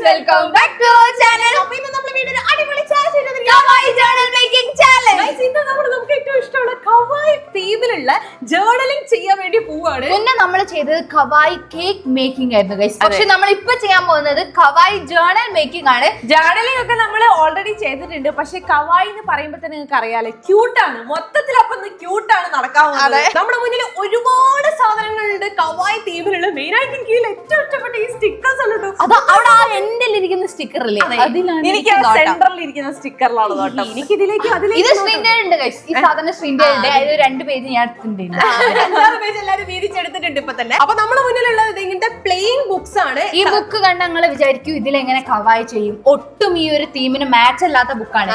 welcome back to our channel. അപ്പോൾ ഇന്ന് നമ്മൾ വീഡിയോയിൽ അടിപൊളി ചാലഞ്ച് ചെയ്തിരിക്കുകയാണ്. കവായി ജേർണൽ മേക്കിംഗ് ചാലഞ്ച്. ഗയ്സ് ഇന്ന് നമുക്ക് ഏറ്റവും ഇഷ്ടമുള്ള കവായി തീമിലുള്ള ജേർണലിംഗ് ചെയ്യാൻ വേണ്ടി പോവാണ്. മുന്നേ നമ്മൾ ചെയ്തത് കവായി കേക്ക് മേക്കിംഗ് ആയിരുന്നു ഗയ്സ്. പക്ഷെ നമ്മൾ ഇപ്പോ ചെയ്യാൻ പോകുന്നത് കവായി ജേർണൽ മേക്കിംഗ് ആണ്. ജേർണലിംഗ് ഒക്കെ നമ്മൾ ഓൾറെഡി ചെയ്തിട്ടുണ്ട്. പക്ഷെ കവായി എന്ന് പറയുമ്പോൾ തന്നെ നിങ്ങൾക്ക് അറിയാലോ ക്യൂട്ടാണ്. മൊത്തത്തിൽ അപ്പം ക്യൂട്ടാണ് നടക്കാൻ പോകുന്നത്. നമ്മുടെ മുന്നിൽ ഒരുപാട് സാധനങ്ങളുണ്ട് കവായി തീമിലുള്ള. മെയിൻ ആയിട്ട് എനിക്ക് ഏറ്റവും ഇഷ്ടപ്പെട്ട ഈ സ്റ്റിക്കേഴ്സ് ആണ് കേട്ടോ. അത് അവിടെ ആ എൻഡിൽ ഇരിക്കുന്ന സ്റ്റിക്കർ അല്ലേ, അതിലാണ് എനിക്ക് സെന്ററിൽ ഇരിക്കുന്ന സ്റ്റിക്കറിലാണ് കേട്ടോ. എനിക്ക് ഇതിലേക്ക് ഇത് സ്ക്രീനിൽ ഉണ്ട് ഗയ്സ്. ഈ സാധനം സ്ക്രീനിൽ ഉണ്ട്. അതിൽ 2 പേജ് ഞാൻ എടുത്തിട്ടുണ്ട്. 5-6 പേജ് എല്ലാവരും വീതിച്ചെടുത്തിട്ടുണ്ട് ഇപ്പൊ തന്നെ. അപ്പൊ നമ്മുടെ മുന്നിലുള്ളത് ഇങ്ങനത്തെ പ്ലെയിൻ ബുക്സ് ആണ്. ഈ ബുക്ക് കണ്ട് നിങ്ങൾ വിചാരിക്കും ഇതിലെങ്ങനെ കവായി ചെയ്യും. ഒട്ടും ഈ ഒരു തീമിന് മാച്ച് അല്ലാത്ത ബുക്കാണ്.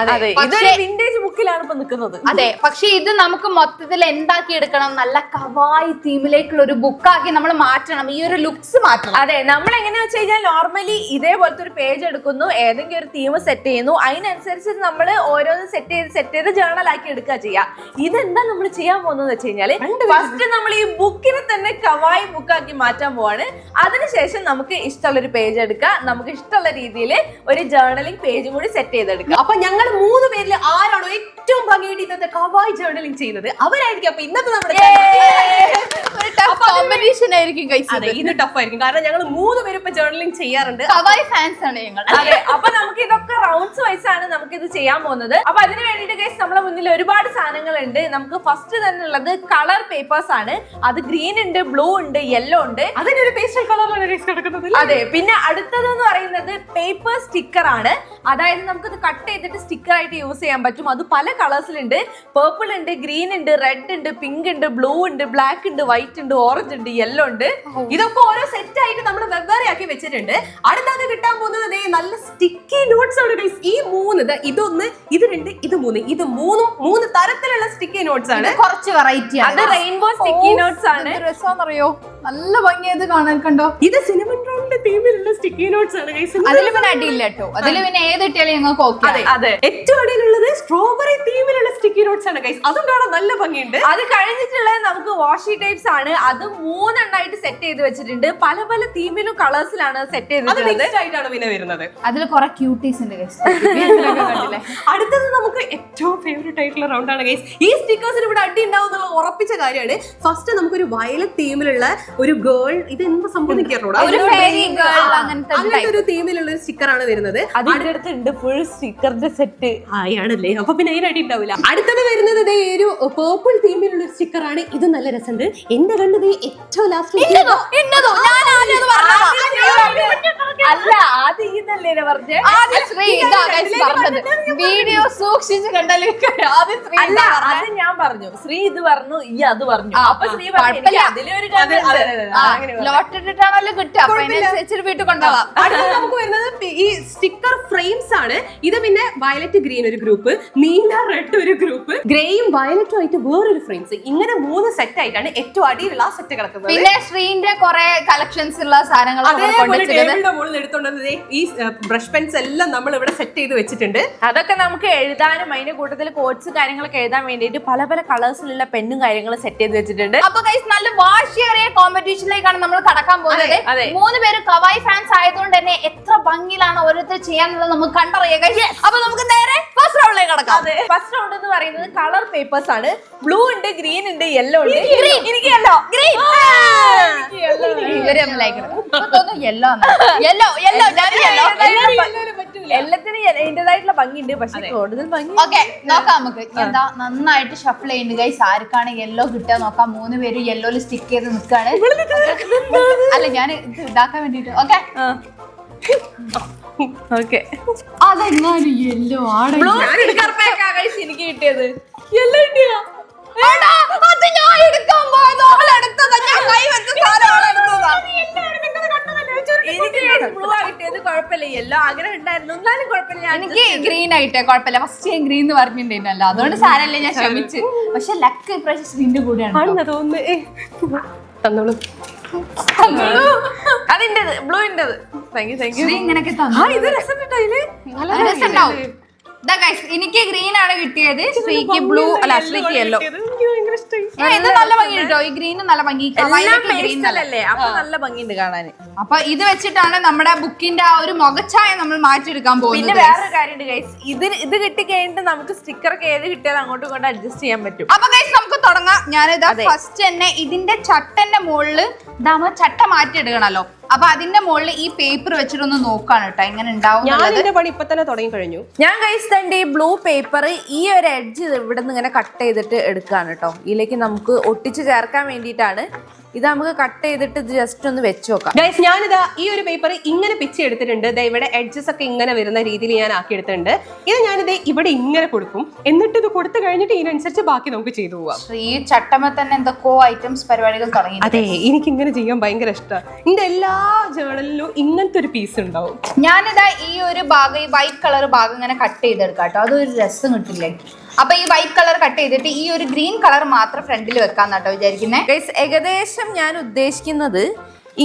വിന്റേജ് ബുക്കിലാണ് ഇപ്പൊ നിൽക്കുന്നത്. അതെ, പക്ഷെ ഇത് നമുക്ക് മൊത്തത്തിൽ എന്താക്കി എടുക്കണം, നല്ല കവായി തീമിലേക്കുള്ള ഒരു ബുക്കാക്കി നമ്മൾ മാറ്റണം. ഈ ഒരു ലുക്സ് മാറ്റണം. അതെ, നമ്മൾ എങ്ങനെയാ വെച്ച് കഴിഞ്ഞാൽ നോർമലി ഇതേപോലത്തെ ഒരു പേജ് എടുക്കുന്നു, ഏതെങ്കിലും ഒരു തീം സെറ്റ് ചെയ്യുന്നു, അതിനനുസരിച്ച് നമ്മൾ ഓരോന്ന് സെറ്റ് ചെയ്ത് ജേർണൽ ആക്കി എടുക്കുക ചെയ്യാം. ഇതെന്താ നമ്മൾ ചെയ്യാൻ പോകുന്നത് വെച്ച് കഴിഞ്ഞാൽ ഫസ്റ്റ് നമ്മൾ ഈ ബുക്കിനെ തന്നെ കവായി ബുക്കാക്കി മാറ്റാൻ പോവാണ്. അതിനുശേഷം നമുക്ക് ഇഷ്ടമുള്ള ഒരു പേജ് എടുക്കുക, നമുക്ക് ഇഷ്ടമുള്ള രീതിയിൽ ഒരു ജേർണലിംഗ് പേജും കൂടി സെറ്റ് ചെയ്തെടുക്കുക. അപ്പൊ ഞങ്ങൾ 3 പേരിൽ ആരാണോ ഏറ്റവും ഭംഗിയായിട്ട് ഇന്നത്തെ കവായി ജേർണലിംഗ് ചെയ്യുന്നത് അവരായിരിക്കും അപ്പൊ ഇന്നത്തെ നമ്മുടെ കോമ്പറ്റീഷൻ ആയിരിക്കും ഗയ്സ്. അതെ, ഇത് ടഫ് ആയിരിക്കും. കാരണം ഞങ്ങൾ 3 പേര് ഇപ്പൊ ജേർണലിംഗ് ചെയ്യാറുണ്ട്. കവായി ഫാൻസ് ആണ് ഞങ്ങൾ. അതെ, അപ്പൊ നമുക്ക് ഇതൊക്കെ റൗണ്ട്സ് വൈസ് ആണ് നമുക്ക് ഇത് ചെയ്യാൻ പോകുന്നത്. അപ്പൊ അതിന് വേണ്ടിട്ട് ഗയ്സ് നമ്മുടെ മുന്നിൽ ഒരുപാട് സാധനങ്ങളുണ്ട്. നമുക്ക് ഫസ്റ്റ് തന്നെ ഉള്ളത് കളർ പേപ്പേഴ്സ് ആണ്. അത് ഗ്രീൻ ഉണ്ട്, ബ്ലൂ ഉണ്ട്, യെല്ലോ ഉണ്ട്. അതിനൊരു പേസ്റ്റൽ കളറിലാണ് കിടക്കുന്നത്. അതെ, പിന്നെ അടുത്തത് എന്ന് പറയുന്നത് പേപ്പർ സ്റ്റിക്കർ ആണ്. അതായത് നമുക്കിത് കട്ട് ചെയ്തിട്ട് സ്റ്റിക്കർ ആയിട്ട് യൂസ് ചെയ്യാൻ പറ്റും. അത് പല കളേഴ്സിലുണ്ട്. പേർപ്പിൾ ഉണ്ട്, ഗ്രീൻ ഉണ്ട്, റെഡ് ഉണ്ട്, പിങ്ക് ഉണ്ട്, ബ്ലൂ ഉണ്ട്, ബ്ലാക്ക് ഉണ്ട്, വൈറ്റ് ഉണ്ട്, ഓറഞ്ച് ഉണ്ട്, യെല്ലോ ഉണ്ട്. ഇതൊക്കെ ഓരോ സെറ്റ് ആയിട്ട് നമ്മൾ വെവ്വേറെ ആക്കി വെച്ചിട്ടുണ്ട്. അടുത്തൊക്കെ കിട്ടാൻ പോകുന്നത് നല്ല സ്റ്റിക്കി നോട്ട്സ് ആണ് ഗയ്സ്. ഈ 3 ഇതൊന്ന്, ഇത് 2, ഇത് 3, ഇത് 3 തരത്തിലുള്ള സ്റ്റിക്കി നോട്ട്സ് ആണ്. കുറച്ച് വെറൈറ്റി ആണ്. അത് റെയിൻബോ സ്റ്റിക്കി നോട്ട്സ് ആണ്. രസമാണെന്നറിയോ, നല്ല ഭംഗിയത് കാണാൻ. കണ്ടോ, ഇത് സിനമൺ റോളിന്റെ തീമിലുള്ള സ്റ്റിക്കി നോട്ട്സ് ആണ് ഗയ്സ്. അതിൽ പിന്നെ അടിയില്ല കേട്ടോ. അതിൽ പിന്നെ ഏത് ഇട്ടാലും ഞങ്ങൾക്ക് ഓക്കെ. അതെ, ഏറ്റവും അടിയിലുള്ളത് സ്ട്രോബെറി തീമിലുള്ള സ്റ്റിക്കി നോട്ട്സ് ആണ് ഗയ്സ്. അതും കാണാൻ നല്ല ഭംഗിയുണ്ട്. അത് കഴിഞ്ഞിട്ടുള്ളത് നമുക്ക് വാഷി ടൈപ്സ് ആണ്. അത് 3 എണ്ണമായിട്ട് സെറ്റ് ചെയ്ത് വെച്ചിട്ടുണ്ട്. പല പല തീമിലും കളേഴ്സിലാണ് സെറ്റ് ചെയ്തിട്ടുള്ളത്. പിന്നെ വരുന്നത് അതിൽ കുറെ ക്യൂട്ടീസ് ഉണ്ട് ഗയ്സ്. അടുത്തത് നമുക്ക് ഏറ്റവും ഫേവറേറ്റ് ആയിട്ടുള്ള റൗണ്ട് ആണ് ഗയ്സ്. ഈ സ്റ്റിക്കേഴ്സിന് ഇവിടെ അടി ഉണ്ടാവും എന്നുള്ള ഉറപ്പിച്ച കാര്യമാണ്. ഫസ്റ്റ് നമുക്കൊരു വയലറ്റ് തീമിലുള്ള ഒരു ഗേൾ, ഇത് എന്താ സംഭവം അങ്ങനത്തെ ഒരു തീമിലുള്ള ഒരു സ്റ്റിക്കർ ആണ് വരുന്നത്. അതിന്റെ അടുത്തുണ്ട് ഫുൾ സ്റ്റിക്കറിന്റെ സെറ്റ് ആയാണല്ലേ. അപ്പൊ പിന്നെ അതിന് അടി ഉണ്ടാവില്ല. അടുത്തത് വരുന്നത് ഒരു പേർപ്പിൾ തീമിലുള്ള ഒരു സ്റ്റിക്കർ ആണ്. ഇത് നല്ല രസമുണ്ട്. എന്റെ കണ്ടത് ഏറ്റവും ലാസ്റ്റ് അല്ല, അത് ഇതല്ലേ പറഞ്ഞത്. വീഡിയോ സൂക്ഷിച്ച് കണ്ടാൽ അല്ല, അത് ഞാൻ പറഞ്ഞു. ശ്രീ ഇത് പറഞ്ഞു, ഈ അത് പറഞ്ഞു. അപ്പൊ ശ്രീ ലോട്ടിട്ടാണല്ലോ കിട്ടുക. അപ്പൊ അതിനനുസരിച്ച് വീട്ടിൽ കൊണ്ടുപോവാം. അടുത്തത് നമുക്ക് വരുന്നത് ഈ സ്റ്റിക്കർ ഫ്രെയിംസ് ആണ്. ഇത് പിന്നെ വയലറ്റ് ഗ്രീൻ ഒരു ഗ്രൂപ്പ്, നീല റെഡ് ഒരു ഗ്രൂപ്പ്, ഗ്രേയും വയലറ്റും ആയിട്ട് വേറൊരു ഫ്രെയിംസ്. ഇങ്ങനെ 3 സെറ്റ് ആയിട്ടാണ് ഏറ്റവും അടിയിലുള്ള ആ സെറ്റ് കിടക്കുന്നത്. പിന്നെ ശ്രീന്റെ കുറെ കളക്ഷൻസ് ഉള്ള സാധനങ്ങൾ എടുത്തോണ്ടത് ഈ ബ്രഷ് പെൻസ് എല്ലാം നമ്മൾ ഇവിടെ സെറ്റ് ചെയ്ത് വെച്ചിട്ടുണ്ട്. അതൊക്കെ നമുക്ക് എഴുതാനും അതിന്റെ കൂട്ടത്തിൽ കോഡ്സ് കാര്യങ്ങളൊക്കെ എഴുതാൻ വേണ്ടിയിട്ട് പല പല കളേഴ്സിലുള്ള പെന്നും കാര്യങ്ങളും സെറ്റ് ചെയ്ത് വെച്ചിട്ടുണ്ട്. അപ്പൊ ഗയ്സ് നല്ല വാശിയേറിയ കോമ്പറ്റീഷനിലേക്കാണ് നമ്മൾ കടക്കാൻ പോകുന്നത്. 3 പേര് കവായി ഫാൻസ് ആയതുകൊണ്ട് തന്നെ എത്ര ഭംഗിയിലാണ് ഓരോരുത്തർ ചെയ്യാന്നുള്ളത് നമുക്ക് കണ്ടറിയാം ഗയ്സ്. അപ്പൊ നമുക്ക് നേരെ ഫസ്റ്റ് റൗണ്ടിലേക്ക് കടക്കാം. ഫസ്റ്റ് റൗണ്ട് എന്ന് പറയുന്നത് കളർ പേപ്പേഴ്സ് ആണ്. ബ്ലൂ ഉണ്ട്, ഗ്രീൻ ഉണ്ട്, യെല്ലോ ഉണ്ട്. എനിക്ക് യെല്ലോ, ഗ്രീൻ എല്ലാത്തിനും അതിന്റേതായിട്ടുള്ള ഭംഗിയുണ്ട്. പക്ഷെ കൂടുതൽ ഭംഗി നോക്കാം നമുക്ക്. എന്താ നന്നായിട്ട് ഷഫിൾ ചെയ്യുന്നുണ്ട് ഗൈസ്. ആർക്കാണ് യെല്ലോ കിട്ടുക നോക്കാം. 3 പേര് യെല്ലോയില് സ്റ്റിക്ക് ചെയ്ത് നിൽക്കാണ്. അല്ല, ഞാൻ ഇത് ഇതാക്കാൻ വേണ്ടിട്ട്. ഓക്കെ, അതെങ്ങാനും യെല്ലോ ആണ് എനിക്ക് കിട്ടിയത്. യെല്ലോ കിട്ടിയ അത് ഞാൻ എടുക്കാൻ എനിക്ക് ഗ്രീൻ ആയിട്ടേ കുഴപ്പമില്ല. ഫസ്റ്റ് ഞാൻ ഗ്രീൻ എന്ന് പറഞ്ഞിട്ടുണ്ടായിരുന്നല്ലോ, അതുകൊണ്ട് സാരല്ലേ, ഞാൻ ശ്രമിച്ചു. പക്ഷെ ലക്ക് ഇപ്രാവശ്യം ശ്രീന്റെ കൂടെയാണ് തോന്നുന്നു. അതിൻ്റെത് ബ്ലൂവിൻ്റെത്. ശ്രീ ഇങ്ങനെയൊക്കെ എനിക്ക് ഗ്രീൻ ആണ് കിട്ടിയത്. ശ്രീക്ക് ബ്ലൂ, അല്ല ശ്രീക്ക് യെല്ലോ. ഇത് നല്ല ഭംഗി കേട്ടോ, ഈ ഗ്രീനും നല്ല ഭംഗി, അല്ലേ അപ്പൊ നല്ല ഭംഗിയുണ്ട് കാണാന്. അപ്പൊ ഇത് വെച്ചിട്ടാണ് നമ്മുടെ ബുക്കിന്റെ ആ ഒരു മുഖച്ഛായ നമ്മൾ മാറ്റിയെടുക്കാൻ പോകുന്നത്. പിന്നെ വേറൊരു കാര്യമുണ്ട് ഗൈസ്, ഇത് കിട്ടി കഴിഞ്ഞിട്ട് നമുക്ക് സ്റ്റിക്കർ ഒക്കെ ഏത് കിട്ടിയാലും അങ്ങോട്ടും ഇങ്ങോട്ടും അഡ്ജസ്റ്റ് ചെയ്യാൻ പറ്റും. അപ്പൊ ഗൈസ് നമുക്ക് തുടങ്ങാം. ഞാനിതാ ഫസ്റ്റ് തന്നെ ഇതിന്റെ ചട്ടന്റെ മുകളില് നമ്മൾ ചട്ട മാറ്റിയെടുക്കണല്ലോ, അപ്പൊ അതിന്റെ മുകളിൽ ഈ പേപ്പർ വെച്ചിട്ടൊന്ന് നോക്കാണ് കേട്ടോ എങ്ങനെ ഉണ്ടാവും. ഞാൻ പണി ഇപ്പൊ തന്നെ തുടങ്ങി കഴിഞ്ഞു. ഞാൻ ഗൈസ് തന്റെ ഈ ബ്ലൂ പേപ്പർ ഈ ഒരു എഡ്ജ് ഇവിടെ നിന്ന് ഇങ്ങനെ കട്ട് ചെയ്തിട്ട് എടുക്കാണ് കേട്ടോ. ഇതിലേക്ക് നമുക്ക് ഒട്ടിച്ച് ചേർക്കാൻ വേണ്ടിയിട്ടാണ്. ഇത് നമുക്ക് കട്ട് ചെയ്തിട്ട് ഇത് ജസ്റ്റ് ഒന്ന് വെച്ച് നോക്കാം. ഗൈസ് ഞാനിതാ ഈ ഒരു പേപ്പർ ഇങ്ങനെ പിച്ച് എടുത്തിട്ടുണ്ട്. ഇവിടെ എഡ്ജസ് ഒക്കെ ഇങ്ങനെ വരുന്ന രീതിയിൽ ഞാൻ ആക്കി എടുത്തിട്ടുണ്ട്. ഇത് ഞാനിത് ഇവിടെ ഇങ്ങനെ കൊടുക്കും, എന്നിട്ട് ഇത് കൊടുത്തു കഴിഞ്ഞിട്ട് ഇതിനനുസരിച്ച് ബാക്കി നമുക്ക് ചെയ്തു പോവാം. ഈ ചട്ടമ തന്നെ എന്തൊക്കെയോ ഐറ്റംസ് പരിപാടികൾ തുടങ്ങി. അതെ, എനിക്ക് ഇങ്ങനെ ചെയ്യാൻ ഭയങ്കര ഇഷ്ടമാണ്. എന്റെ എല്ലാ ജേർണലിലും ഇങ്ങനത്തെ ഒരു പീസ് ഉണ്ടാവും. ഞാനിതാ ഈ ഒരു ഭാഗം, ഈ വൈറ്റ് കളർ ഭാഗം ഇങ്ങനെ കട്ട് ചെയ്തെടുക്കാം കേട്ടോ, അതൊരു രസം കിട്ടില്ലേ. അപ്പൊ ഈ വൈറ്റ് കളർ കട്ട് ചെയ്തിട്ട് ഈ ഒരു ഗ്രീൻ കളർ മാത്രം ഫ്രണ്ടിൽ വെക്കാന്നാട്ടോ വിചാരിക്കുന്നത്. ഏകദേശം ഞാൻ ഉദ്ദേശിക്കുന്നത്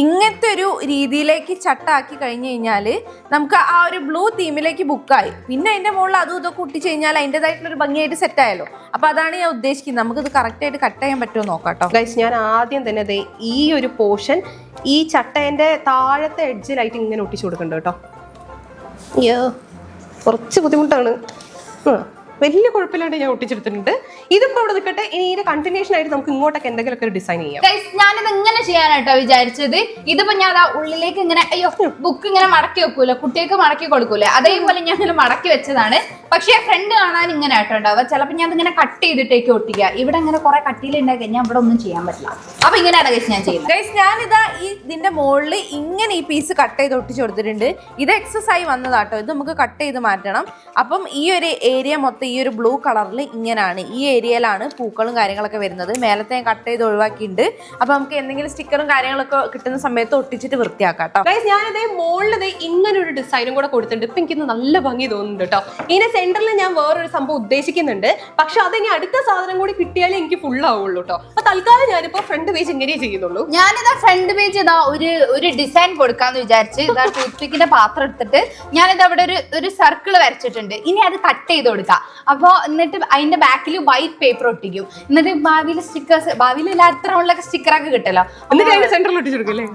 ഇങ്ങനത്തെ ഒരു രീതിയിലേക്ക് ചട്ടാക്കി കഴിഞ്ഞു കഴിഞ്ഞാൽ നമുക്ക് ആ ഒരു ബ്ലൂ തീമിലേക്ക് ബുക്കായി. പിന്നെ അതിന്റെ മുകളിൽ അതും ഇതൊക്കെ ഒട്ടിച്ച് കഴിഞ്ഞാൽ അതിൻ്റെതായിട്ടുള്ളൊരു ഭംഗിയായിട്ട് സെറ്റ് ആയല്ലോ. അപ്പൊ അതാണ് ഞാൻ ഉദ്ദേശിക്കുന്നത്. നമുക്കിത് കറക്റ്റ് ആയിട്ട് കട്ട് ചെയ്യാൻ പറ്റുമോ നോക്കാട്ടോ. ഗൈസ് ഞാൻ ആദ്യം തന്നെ ഈ ഒരു പോർഷൻ ഈ ചട്ടേന്റെ താഴത്തെ എഡ്ജിലായിട്ട് ഇങ്ങനെ ഒട്ടിച്ചു കൊടുക്കണ്ട കേട്ടോ. അയ്യോ കുറച്ച് ബുദ്ധിമുട്ടാണ്. വലിയ കുഴപ്പമില്ലാണ്ട് ഞാൻ ഒട്ടിച്ചെടുത്തിട്ടുണ്ട്. ഇതിപ്പോ ഇവിടെ നിൽക്കട്ടെ. ഇനി ഇതിന്റെ കണ്ടിന്യൂഷൻ ആയിട്ട് നമുക്ക് ഇങ്ങോട്ടൊക്കെ എന്തെങ്കിലുമൊക്കെ ഒരു ഡിസൈൻ ചെയ്യാം. ഞാനിത് ഇങ്ങനെ ചെയ്യാനായിട്ടോ വിചാരിച്ചത്. ഇതിപ്പോ ഞാൻ ഉള്ളിലേക്ക് ഇങ്ങനെ ബുക്ക് ഇങ്ങനെ മടക്കി വെക്കൂല, കുട്ടികൾക്ക് മടക്കി കൊടുക്കൂലേ, അതേപോലെ ഞാൻ ഇങ്ങനെ മടക്കി വെച്ചതാണ്. പക്ഷേ ഫ്രണ്ട് കാണാൻ ഇങ്ങനെ ആട്ടോ ഉണ്ടാവുക. ചിലപ്പോൾ ഞാൻ ഇങ്ങനെ കട്ട് ചെയ്തിട്ടേക്ക് ഒട്ടിക്കുക. ഇവിടെ അങ്ങനെ കുറെ കട്ടിയിലുണ്ടായി കഴിഞ്ഞാൽ ഇവിടെ ഒന്നും ചെയ്യാൻ പറ്റില്ല. അപ്പൊ ഇങ്ങനെയാണ് ഗൈസ് ഞാൻ ചെയ്യുന്നത്. ഗൈസ് ഞാനിതാ ഇതിന്റെ മുകളിൽ ഇങ്ങനെ ഈ പീസ് കട്ട് ചെയ്ത് ഒട്ടിച്ചു കൊടുത്തിട്ടുണ്ട്. ഇത് എക്സസ് ആയി വന്നതാട്ടോ. ഇത് നമുക്ക് കട്ട് ചെയ്ത് മാറ്റണം. അപ്പം ഈ ഒരു ഏരിയ മൊത്തം ഈ ഒരു ബ്ലൂ കളറിൽ ഇങ്ങനെയാണ്, ഈ ഏരിയയിലാണ് പൂക്കളും കാര്യങ്ങളൊക്കെ വരുന്നത്. മേലത്തെ ഞാൻ കട്ട് ചെയ്ത് ഒഴിവാക്കിയിട്ടുണ്ട്. അപ്പൊ നമുക്ക് എന്തെങ്കിലും സ്റ്റിക്കറും കാര്യങ്ങളൊക്കെ കിട്ടുന്ന സമയത്ത് ഒട്ടിച്ചിട്ട് വൃത്തിയാക്കാം കേട്ടോ. ഗൈസ് ഞാനിതേ മുകളിൽ ഇങ്ങനെ ഒരു ഡിസൈനും കൂടെ കൊടുത്തിട്ടുണ്ട്. ഇപ്പൊ എനിക്ക് നല്ല ഭംഗി തോന്നുന്നുണ്ട് കേട്ടോ. ഇതിന്റെ സെന്ററിൽ ഞാൻ വേറൊരു സംഭവം ഉദ്ദേശിക്കുന്നുണ്ട്. പക്ഷെ അതിനി അടുത്ത സാധനം കൂടി കിട്ടിയാലേ എനിക്ക് ഫുൾ ആവുള്ളൂ കേട്ടോ. അപ്പൊ തൽക്കാലം ഞാനിപ്പോ ഫ്രണ്ട് പേജ് ഇങ്ങനെ ചെയ്യുന്നുള്ളൂ. ഞാനിതാ ഫ്രണ്ട് പേജ് ഇതാ ഒരു ഡിസൈൻ കൊടുക്കാന്ന് വിചാരിച്ച് ഇതാ ടൂത്ത് പിക്കിന്റെ പാത്രം എടുത്തിട്ട് ഞാനിത് അവിടെ ഒരു സർക്കിൾ വരച്ചിട്ടുണ്ട്. ഇനി അത് കട്ട് ചെയ്ത് കൊടുക്കാം. അപ്പൊ എന്നിട്ട് അതിന്റെ ബാക്കിൽ വൈറ്റ് പേപ്പർ ഒട്ടിക്കും. എന്നിട്ട് ഭാവിയിൽ സ്റ്റിക്കേഴ്സ്, ഭാവിയിൽ എല്ലാത്ത റൗണ്ടിലൊക്കെ സ്റ്റിക്കറൊക്കെ കിട്ടല്ലോ. സെന്ററിൽ ഒട്ടിച്ചെടുക്കല്ലേ?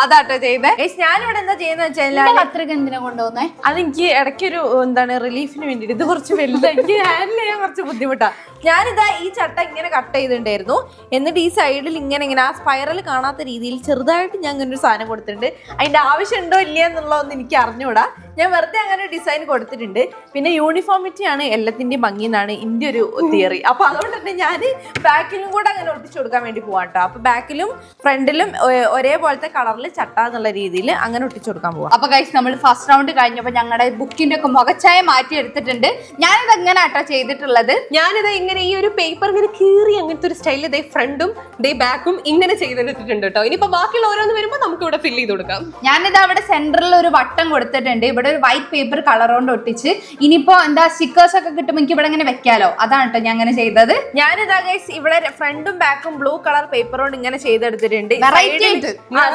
അതാട്ടോ ചെയ്തേ. ഞാനിവിടെ എന്താ ചെയ്യുന്ന വെച്ചാൽ പത്രിക എന്തിനാ കൊണ്ടുപോകുന്നേ? അതെനിക്ക് ഇടയ്ക്കൊരു എന്താണ് റിലീഫിന് വേണ്ടിയിട്ട്. ഇത് കുറച്ച് വലുതാണ്, എനിക്ക് ഹാൻഡിൽ ചെയ്യാൻ കുറച്ച് ബുദ്ധിമുട്ടാണ്. ഞാനിതാ ഈ ചട്ട ഇങ്ങനെ കട്ട് ചെയ്തിട്ടുണ്ടായിരുന്നു. എന്നിട്ട് ഈ സൈഡിൽ ഇങ്ങനെ ആ സ്പൈറൽ കാണാത്ത രീതിയിൽ ചെറുതായിട്ട് ഞാൻ ഇങ്ങനെ ഒരു സാധനം കൊടുത്തിട്ടുണ്ട്. അതിന്റെ ആവശ്യം ഉണ്ടോ ഇല്ല എന്നുള്ളതൊന്നും എനിക്ക് അറിഞ്ഞൂടാ. ഞാൻ വെറുതെ അങ്ങനെ ഡിസൈൻ കൊടുത്തിട്ടുണ്ട്. പിന്നെ യൂണിഫോമിറ്റി ആണ് എല്ലാത്തിന്റെയും ഭംഗി എന്നാണ് എൻ്റെ ഒരു തിയറി. അപ്പൊ അതുകൊണ്ട് തന്നെ ഞാൻ ബാക്കിലും കൂടെ അങ്ങനെ ഒട്ടിച്ചു കൊടുക്കാൻ വേണ്ടി പോവാം കേട്ടോ. അപ്പൊ ബാക്കിലും ഫ്രണ്ടിലും ഒരേപോലത്തെ കളറിൽ ചട്ട എന്നുള്ള രീതിയിൽ അങ്ങനെ ഒട്ടിച്ചു കൊടുക്കാൻ പോവാം. അപ്പൊ ഗൈസ് നമ്മൾ ഫസ്റ്റ് റൗണ്ട് കഴിഞ്ഞപ്പോ ഞങ്ങളുടെ ബുക്കിന്റെ ഒക്കെ മുഖച്ചായ മാറ്റി എടുത്തിട്ടുണ്ട്. ഞാനിത് എങ്ങനെ ആട്ടോ ചെയ്തിട്ടുള്ളത്? ഞാനിത് ഇങ്ങനെ ഈ ഒരു പേപ്പർ ഇങ്ങനെ കീറി അങ്ങനത്തെ ഒരു സ്റ്റൈലിൽ ദേ ഫ്രണ്ടും ദേ ബാക്കും ഇങ്ങനെ ചെയ്തെടുത്തിട്ടുണ്ട് കേട്ടോ. ഇനിയിപ്പോ ബാക്കിയുള്ള ഓരോന്ന് വരുമ്പോൾ നമുക്ക് ഇവിടെ ഫില്ല് ചെയ്ത് കൊടുക്കാം. ഞാനിത് അവിടെ സെന്ററിൽ ഒരു വട്ടം കൊടുത്തിട്ടുണ്ട്. ഇവിടെ ഒരു വൈറ്റ് പേപ്പർ കളർ കൊണ്ട് ഒട്ടിച്ച് ഇനിയിപ്പോ എന്താ സ്റ്റിക്കേഴ്സ് ഒക്കെ കിട്ടുമ്പോൾ എനിക്ക് ഇവിടെ ഇങ്ങനെ വെക്കാലോ. അതാണ് കേട്ടോ ഞാൻ അങ്ങനെ ചെയ്തത്. ഞാനിതാ ഗൈസ് ഇവിടെ ഫ്രണ്ടും ബാക്കും ബ്ലൂ കളർ പേപ്പർ കൊണ്ട് ഇങ്ങനെ ചെയ്തെടുത്തിട്ടുണ്ട്.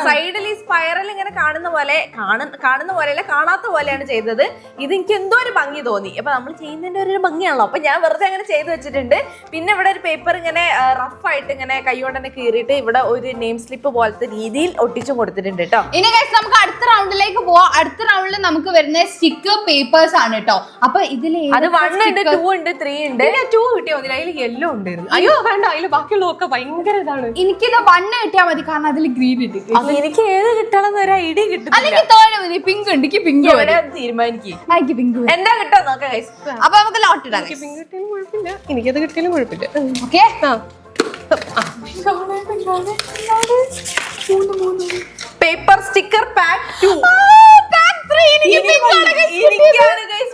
സൈഡിൽ ഈ സ്പൈറൽ ഇങ്ങനെ കാണുന്ന പോലെ അല്ല കാണാത്ത പോലെയാണ് ചെയ്തത്. ഇത് എനിക്ക് എന്തോ ഒരു ഭംഗി തോന്നി. അപ്പൊ നമ്മൾ ചെയ്യുന്നതിന്റെ ഒരു ഭംഗിയാണല്ലോ. അപ്പൊ ഞാൻ വെറുതെ അങ്ങനെ ചെയ്ത് വെച്ചിട്ടുണ്ട്. പിന്നെ ഇവിടെ ഒരു പേപ്പർ ഇങ്ങനെ റഫ് ആയിട്ട് ഇങ്ങനെ കൈ കൊണ്ട് തന്നെ കീറിയിട്ട് ഇവിടെ ഒരു നെയിം സ്ലിപ്പ് പോലത്തെ രീതിയിൽ ഒട്ടിച്ചും കൊടുത്തിട്ടുണ്ട് കേട്ടോ. ഇനി ഗൈസ് നമുക്ക് അടുത്ത റൗണ്ടിലേക്ക് പോവാം. അടുത്ത റൗണ്ടിൽ നമുക്ക് വരുന്ന സ്റ്റിക്കർ പേപ്പേഴ്സ് ആണ് കേട്ടോ. അപ്പൊ ഇതിൽ അത് 1 ഉണ്ട്, 2 ഉണ്ട്, 3 ഉണ്ട്. 2 കിട്ടിയാൽ മതി. അതിൽ യെല്ലോ ഉണ്ടായിരുന്നു. അയ്യോ വേണ്ട, അതിൽ ബാക്കിയുള്ളതൊക്കെ ഭയങ്കര ഇതാണ്. എനിക്കിത് 1 കിട്ടിയാൽ മതി, കാരണം അതിൽ ഗ്രീൻ ഉണ്ട്. എനിക്ക് ഏത് കിട്ടണം ഒരു ഐഡിയ കിട്ടും. അല്ലെങ്കിൽ തോന്നെ മതി, പിങ്ക് ഉണ്ട്. എനിക്ക് പിങ്ക് തീരുമാനിക്കും. എനിക്ക് പിങ്ക് എന്താ കിട്ടോ നോക്കാം ഗൈസ്. അപ്പൊ നമുക്ക് ലോട്ട് ഇടാം. പിങ്ക് കിട്ടിയാലും കുഴപ്പമില്ല, എനിക്കത് കിട്ടിയാലും കുഴപ്പമില്ല. Okay paper sticker pack 2.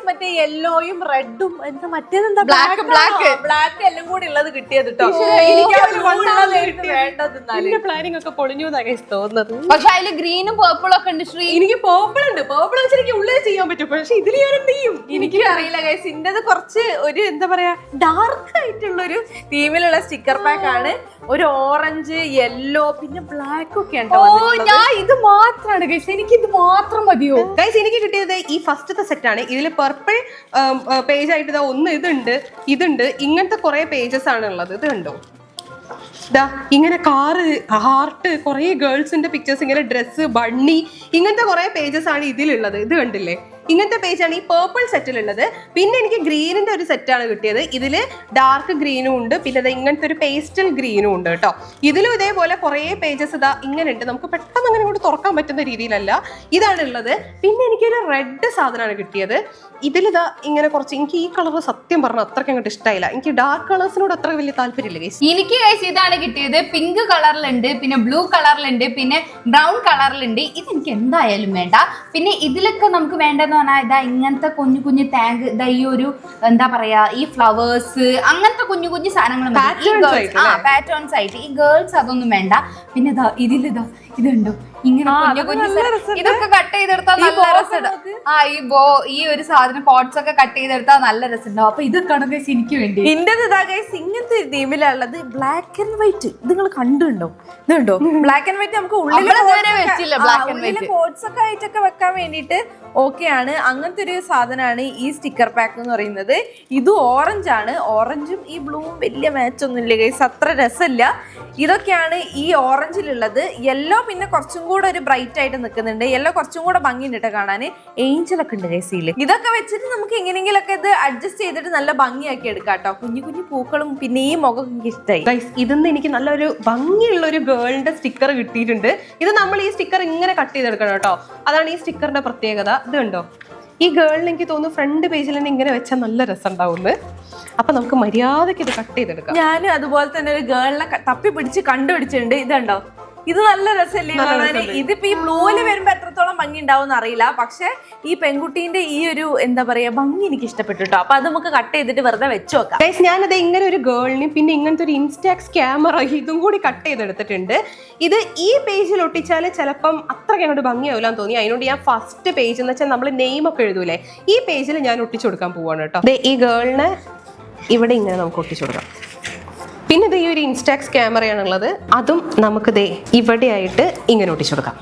മറ്റേ യെല്ലോയും റെഡും എന്താ മറ്റേതെന്താ ബ്ലാക്ക് എല്ലാം കൂടി ഉള്ളത് കിട്ടിയത് കേട്ടോ. പ്ലാനിങ് ഒക്കെ പൊളിഞ്ഞു തോന്നുന്നത്. പക്ഷെ അതില് ഗ്രീനും പേർപ്പിളും ഒക്കെ ഉണ്ട്. ശ്രീ എനിക്ക് പേർപ്പിൾ ഉണ്ട്. പേർപ്പിൾ വെച്ച് എനിക്ക് ഉള്ളിൽ ചെയ്യാൻ പറ്റും. പക്ഷെ ഇതിൽ ഞാൻ എന്ത് ചെയ്യും എനിക്ക് അറിയില്ല ഗൈസ്. ഇന്റത് കുറച്ച് ഒരു എന്താ പറയാ ഡാർക്ക് ആയിട്ടുള്ള ഒരു തീമിലുള്ള സ്റ്റിക്കർ പാക്ക് ആണ്. ഒരു ഓറഞ്ച്, യെല്ലോ, പിന്നെ ബ്ലാക്ക് ഒക്കെ ഉണ്ടോ. ഞാൻ ഇത് മാത്രമാണ് ഗൈസ്, എനിക്ക് ഇത് മാത്രം മതിയോ ഗൈസ്? എനിക്ക് കിട്ടിയത് ഈ ഫസ്റ്റത്തെ സെറ്റ് ആണ്. ഇതിൽ പർപ്പിൾ പേജ് ആയിട്ട് ഒന്ന് ഇതുണ്ട്, ഇങ്ങനത്തെ കുറെ പേജസ് ആണ് ഉള്ളത്. ഇത് കണ്ടോ? ദാ ഇങ്ങനെ കാറ്, ഹാർട്ട്, കുറെ ഗേൾസിന്റെ പിക്ചേഴ്സ്, ഇങ്ങനെ ഡ്രസ്സ്, ബണ്ണി, ഇങ്ങനത്തെ കുറെ പേജസ് ആണ് ഇതിലുള്ളത്. ഇത് കണ്ടില്ലേ, ഇങ്ങനത്തെ പേജാണ് ഈ പേർപ്പിൾ സെറ്റിലുള്ളത്. പിന്നെ എനിക്ക് ഗ്രീനിന്റെ ഒരു സെറ്റാണ് കിട്ടിയത്. ഇതില് ഡാർക്ക് ഗ്രീനും ഉണ്ട്, പിന്നെ ഇങ്ങനത്തെ ഒരു പേസ്റ്റൽ ഗ്രീനും ഉണ്ട് കേട്ടോ. ഇതിലും ഇതേപോലെ കുറെ പേജസ് ഇതാ ഇങ്ങനെ ഉണ്ട്. നമുക്ക് പെട്ടെന്ന് അങ്ങനെ കൊണ്ട് തുറക്കാൻ പറ്റുന്ന രീതിയിലല്ല ഇതാണ് ഉള്ളത്. പിന്നെ എനിക്കൊരു റെഡ് സാധനമാണ് കിട്ടിയത്. ഇതിലിതാ ഇങ്ങനെ കുറച്ച്, എനിക്ക് ഈ കളർ സത്യം പറഞ്ഞാൽ അത്രയ്ക്ക് അങ്ങോട്ട് ഇഷ്ടമായില്ല. എനിക്ക് ഡാർക്ക് കളേഴ്സിനോട് അത്ര വലിയ താല്പര്യമില്ല ഗൈസ്. എനിക്ക് ഗൈസ് ഇതാണ് കിട്ടിയത്. പിങ്ക് കളറിലുണ്ട്, പിന്നെ ബ്ലൂ കളറിലുണ്ട്, പിന്നെ ബ്രൗൺ കളറിലുണ്ട്. ഇതെനിക്ക് എന്തായാലും വേണ്ട. പിന്നെ ഇതിലൊക്കെ നമുക്ക് വേണ്ടതെന്ന് പറഞ്ഞാൽ ഇതാ ഇങ്ങനത്തെ കുഞ്ഞു കുഞ്ഞു ടാങ്ക്, ഇതാ ഈ ഒരു എന്താ പറയാ ഈ ഫ്ലവേഴ്സ്, അങ്ങനത്തെ കുഞ്ഞു കുഞ്ഞു സാധനങ്ങൾ പാറ്റേൺസ് ആയിട്ട്. ഈ ഗേൾസ് അതൊന്നും വേണ്ട. പിന്നെ ഇതാ ഇതിലിതാ ഇതുണ്ടോ ഇങ്ങനെ കുഞ്ഞു കുഞ്ഞു ഇതൊക്കെ കട്ട് ചെയ്തെടുത്താൽ നല്ല രസമുണ്ട്. ഈ ഒരു സാധനം കോട്ട്സ് ഒക്കെ കട്ട് ചെയ്തെടുത്താൽ നല്ല രസമുണ്ടാവും. അപ്പൊ ഇതൊക്കെയാണ് ഗൈസ് എനിക്ക് വേണ്ടി. ഇന്റത് ഇതാ ഗൈസ് ഇങ്ങനത്തെ ഒരു തീമിലുള്ളത് ബ്ലാക്ക് ആൻഡ് വൈറ്റ്. ഇത് നിങ്ങൾ കണ്ടുണ്ടോ? ഇതുണ്ടോ ബ്ലാക്ക് ആൻഡ് വൈറ്റ്? നമുക്ക് ഉള്ളിൽ കോട്ട്സ് ഒക്കെ ആയിട്ടൊക്കെ വെക്കാൻ വേണ്ടിയിട്ട് ഓക്കെ ആണ്. അങ്ങനത്തെ ഒരു സാധനമാണ് ഈ സ്റ്റിക്കർ പാക്ക് എന്ന് പറയുന്നത്. ഇത് ഓറഞ്ച് ആണ്. ഓറഞ്ചും ഈ ബ്ലൂവും വലിയ മാച്ച് ഒന്നും ഇല്ല ഗൈസ്, അത്ര രസമില്ല. ഇതൊക്കെയാണ് ഈ ഓറഞ്ചിലുള്ളത്. യെല്ലോ പിന്നെ കുറച്ചും കൂടെ ഒരു ബ്രൈറ്റ് ആയിട്ട് നിൽക്കുന്നുണ്ട്. യെല്ലോ കുറച്ചും കൂടെ ഭംഗിയുണ്ട് കാണാൻ. ഏഞ്ചലൊക്കെ ഉണ്ട് ഗൈസിൽ. ഇതൊക്കെ വെച്ചിട്ട് നമുക്ക് എങ്ങനെയെങ്കിലൊക്കെ ഇത് അഡ്ജസ്റ്റ് ചെയ്തിട്ട് നല്ല ഭംഗിയാക്കി എടുക്കാം കേട്ടോ. കുഞ്ഞു കുഞ്ഞു പൂക്കളും പിന്നെ ഈ മുഖം എനിക്ക് ഇഷ്ടമായി ഗൈസ്. ഇതിന്ന് എനിക്ക് നല്ലൊരു ഭംഗിയുള്ള ഒരു ഗേളിന്റെ സ്റ്റിക്കർ കിട്ടിയിട്ടുണ്ട്. ഇത് നമ്മൾ ഈ സ്റ്റിക്കർ ഇങ്ങനെ കട്ട് ചെയ്തെടുക്കണം കേട്ടോ. അതാണ് ഈ സ്റ്റിക്കറിന്റെ പ്രത്യേകത. ഇത് കണ്ടോ, ഈ ഗേളിന് എനിക്ക് തോന്നുന്നു ഫ്രണ്ട് പേജിൽ തന്നെ ഇങ്ങനെ വെച്ചാൽ നല്ല രസം ഉണ്ടാവുന്നു. അപ്പൊ നമുക്ക് മര്യാദക്ക് ഇത് കട്ട് ചെയ്തെടുക്കാം. ഞാനും അതുപോലെ തന്നെ ഒരു ഗേളിനെ തപ്പി പിടിച്ച് കണ്ടുപിടിച്ചിട്ടുണ്ട്. ഇതുണ്ടോ, ഇത് നല്ല രസമല്ലേ കാണാൻ. ഇതിപ്പോ ഈ ബ്ലൂവില് വരുമ്പോ എത്രത്തോളം ഭംഗി ഉണ്ടാവും അറിയില്ല. പക്ഷെ ഈ പെൺകുട്ടീന്റെ ഈ ഒരു എന്താ പറയാ ഭംഗി എനിക്ക് ഇഷ്ടപ്പെട്ടു കേട്ടോ. അപ്പൊ അത് നമുക്ക് കട്ട് ചെയ്തിട്ട് വെറുതെ വെച്ച് നോക്കാം. ഞാനത് ഇങ്ങനെ ഒരു ഗേളിനും പിന്നെ ഇങ്ങനത്തെ ഒരു ഇൻസ്റ്റാക്സ് ക്യാമറ ഇതും കൂടി കട്ട് ചെയ്തെടുത്തിട്ടുണ്ട്. ഇത് ഈ പേജിൽ ഒട്ടിച്ചാൽ ചിലപ്പം അത്രയ്ക്ക് അങ്ങോട്ട് ഭംഗിയാവില്ലാന്ന് തോന്നി. അതിനോട് ഞാൻ ഫസ്റ്റ് പേജ് എന്ന് വെച്ചാൽ നമ്മൾ നെയിം ഒക്കെ എഴുതൂലേ, ഈ പേജിൽ ഞാൻ ഒട്ടിച്ചു കൊടുക്കാൻ പോവാണ് കേട്ടോ. ഈ ഗേളിനെ ഇവിടെ ഇങ്ങനെ നമുക്ക് ഒട്ടിച്ചു കൊടുക്കാം. പിന്നെ ഇത് ഈ ഒരു ഇൻസ്റ്റാക്സ് ക്യാമറയാണുള്ളത്. അതും നമുക്ക് ദേ ഇവിടെയായിട്ട് ഇങ്ങനെ ഒട്ടിച്ചു കൊടുക്കാം.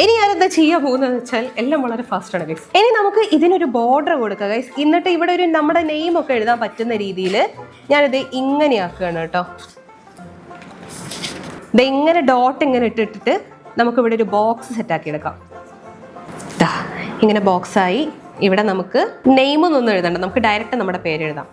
ഇനി ഞാനെന്താ ചെയ്യാൻ പോകുന്നതെന്ന് വെച്ചാൽ എല്ലാം വളരെ ഫാസ്റ്റാണ് ഗൈസ്. ഇനി നമുക്ക് ഇതിനൊരു ബോർഡർ കൊടുക്കാം ഗൈസ്. എന്നിട്ട് ഇവിടെ ഒരു നമ്മുടെ നെയിം ഒക്കെ എഴുതാൻ പറ്റുന്ന രീതിയിൽ ഞാനിത് ഇങ്ങനെ ആക്കുകയാണ് കേട്ടോ. ഇത് ഇങ്ങനെ ഡോട്ട് ഇങ്ങനെ ഇട്ടിട്ട് നമുക്ക് ഇവിടെ ഒരു ബോക്സ് സെറ്റാക്കി എടുക്കാം. ഇങ്ങനെ ബോക്സായി ഇവിടെ നമുക്ക് നെയിമൊന്നും എഴുതണ്ട, നമുക്ക് ഡയറക്റ്റ് നമ്മുടെ പേര് എഴുതാം.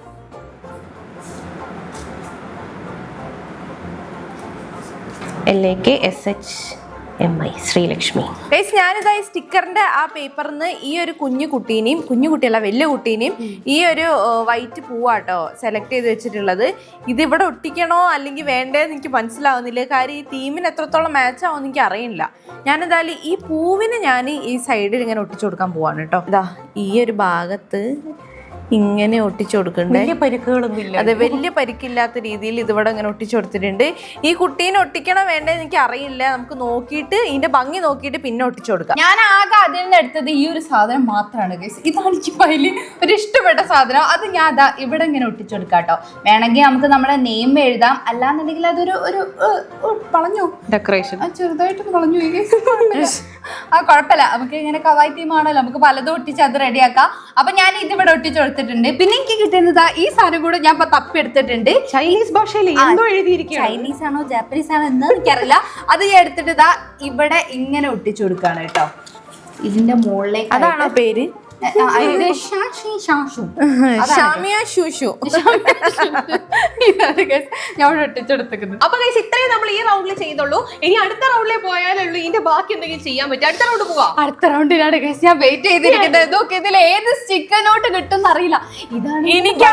LAKSHMI ശ്രീലക്ഷ്മി. ഗൈസ് ഞാനിതാ ഈ സ്റ്റിക്കറിന്റെ ആ പേപ്പറിന്ന് ഈ ഒരു കുഞ്ഞു കുട്ടിയല്ല വലിയ കുട്ടീനെയും ഈ ഒരു വൈറ്റ് പൂവാട്ടോ സെലക്ട് ചെയ്ത് വെച്ചിട്ടുള്ളത്. ഇത് ഇവിടെ ഒട്ടിക്കണോ അല്ലെങ്കിൽ വേണ്ടേന്ന് എനിക്ക് മനസ്സിലാവുന്നില്ല. കാര്യം ഈ തീമിന് എത്രത്തോളം മാച്ച് ആവുമെന്ന് എനിക്ക് അറിയില്ല. ഞാനെന്തായാലും ഈ പൂവിന് ഞാൻ ഈ സൈഡിൽ ഇങ്ങനെ ഒട്ടിച്ചു കൊടുക്കാൻ പോവാണ് കേട്ടോ. ഇതാ ഈ ഒരു ഭാഗത്ത് ഇങ്ങനെ ഒട്ടിച്ചു കൊടുക്കണ്ടേ, വലിയ പരിക്കുകളൊന്നും ഇല്ല. അതെ, വലിയ പരിക്കില്ലാത്ത രീതിയിൽ ഇതിവിടെ ഇങ്ങനെ ഒട്ടിച്ചു കൊടുത്തിട്ടുണ്ട്. ഈ കുട്ടീനെ ഒട്ടിക്കണം വേണ്ടതെന്ന് എനിക്ക് അറിയില്ല. നമുക്ക് നോക്കിയിട്ട് ഇതിന്റെ ഭംഗി നോക്കിയിട്ട് പിന്നെ ഒട്ടിച്ചു കൊടുക്കാം. ഞാൻ ആകെ അതിൽ നിന്ന് എടുത്തത് ഈ ഒരു സാധനം മാത്രമാണ് ഗൈസ്. ഇതാണ് എനിക്ക് അതിൽ ഒരു ഇഷ്ടപ്പെട്ട സാധനം. അത് ഞാൻ അതാ ഇവിടെ ഇങ്ങനെ ഒട്ടിച്ചു കൊടുക്കാം കേട്ടോ. വേണമെങ്കിൽ നമുക്ക് നമ്മുടെ നെയിം എഴുതാം, അല്ലാന്നുണ്ടെങ്കിൽ അതൊരു ഒരു വളഞ്ഞു ഡെക്കറേഷൻ ചെറുതായിട്ട് വളഞ്ഞു. ആ കുഴപ്പമില്ല, നമുക്ക് ഇങ്ങനെ കവായി തീമാണല്ലോ, നമുക്ക് പലതും ഒട്ടിച്ച് അത് റെഡിയാക്കാം. അപ്പൊ ഞാൻ ഇതിവിടെ ഒട്ടിച്ചു കൊടുത്തിട്ടുണ്ട്. പിന്നെ എനിക്ക് കിട്ടുന്നത് ഈ സാധനം കൂടെ ഞാൻ ഇപ്പൊ തപ്പി എടുത്തിട്ടുണ്ട്. ചൈനീസ് ഭാഷയിൽ എന്തോ എഴുതിയിരിക്കും. ചൈനീസ് ആണോ ജാപ്പനീസ് ആണോ എന്ന് എനിക്കറിയില്ല. അത് ഞാൻ എടുത്തിട്ട് ഇതാ ഇവിടെ ഇങ്ങനെ ഒട്ടിച്ചു കൊടുക്കാണ് കേട്ടോ. ഇതിന്റെ മുകളിലേക്ക് അതാണോ പേര്? അപ്പൊ ഗൈസ് ഇത്രയും നമ്മൾ ഈ റൗണ്ടിൽ ചെയ്തുള്ളൂ. ഇനി അടുത്ത റൗണ്ടിലേ പോയാലുള്ളൂ ഇതിന്റെ ബാക്കി എന്തെങ്കിലും ചെയ്യാൻ പറ്റും. അടുത്ത റൗണ്ട് പോവാ. അടുത്ത റൗണ്ടിലാണ് ഗൈസ് ഞാൻ വെയിറ്റ് ചെയ്തിരിക്കുന്നത്. നോക്കി ഇതിൽ ഏത് സ്റ്റിക്കർ നോട്ട് കിട്ടും അറിയില്ല. ഇതാണ് എനിക്ക്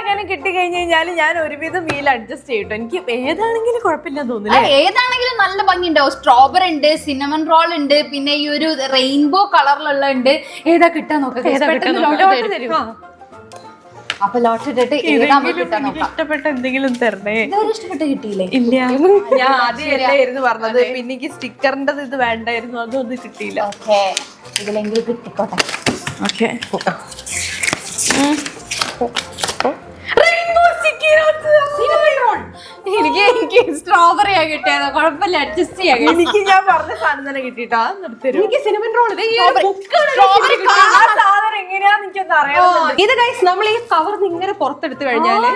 എങ്ങനെ കിട്ടി കഴിഞ്ഞു കഴിഞ്ഞാൽ ഞാൻ ഒരുവിധം മീൽ അഡ്ജസ്റ്റ് ചെയ്യട്ടോ. എനിക്ക് ഏതാണെങ്കിലും കുഴപ്പമില്ല തോന്നില്ല. ഏതാണെങ്കിലും നല്ല ഭംഗി ഉണ്ടാവും. സ്ട്രോബെറി ഉണ്ട്, സിനമൺ റോൾ ഉണ്ട്, പിന്നെ ഈ ഒരു റെയിൻബോ കളറിലുള്ള ഉണ്ട്. ഏതാ കിട്ടാൻ നോക്കാം. അപ്പൊ ലോട്ട് ഇട്ടിട്ട് ഇഷ്ടപ്പെട്ട എന്തെങ്കിലും തരണേ. ഇഷ്ടപ്പെട്ട കിട്ടിയില്ലേ? ഇല്ല, ഞാൻ ആദ്യമല്ലായിരുന്നു പറഞ്ഞത്. പിന്നെ എനിക്ക് സ്റ്റിക്കറിന്റെ ഇത് വേണ്ടായിരുന്നു, അതൊന്നും കിട്ടിയില്ല. ഓക്കെ, ഇതിലെങ്കിലും കിട്ടിക്കോട്ടെ. ഓക്കെ, എനിക്ക് എനിക്ക് സ്ട്രോബെറി ആ കിട്ടിയത്, കുഴപ്പമില്ല, അഡ്ജസ്റ്റ് ചെയ്യാം. എനിക്ക് ഞാൻ പറഞ്ഞ സാധനം തന്നെ കിട്ടിട്ടോ. എനിക്ക് സിനമൺ റോൾ സാധനം എങ്ങനെയാന്ന് എനിക്കൊന്ന് അറിയാം. ഇത് ഗൈസ് നമ്മൾ ഈ കവർ ഇങ്ങനെ പുറത്തെടുത്ത് കഴിഞ്ഞാല്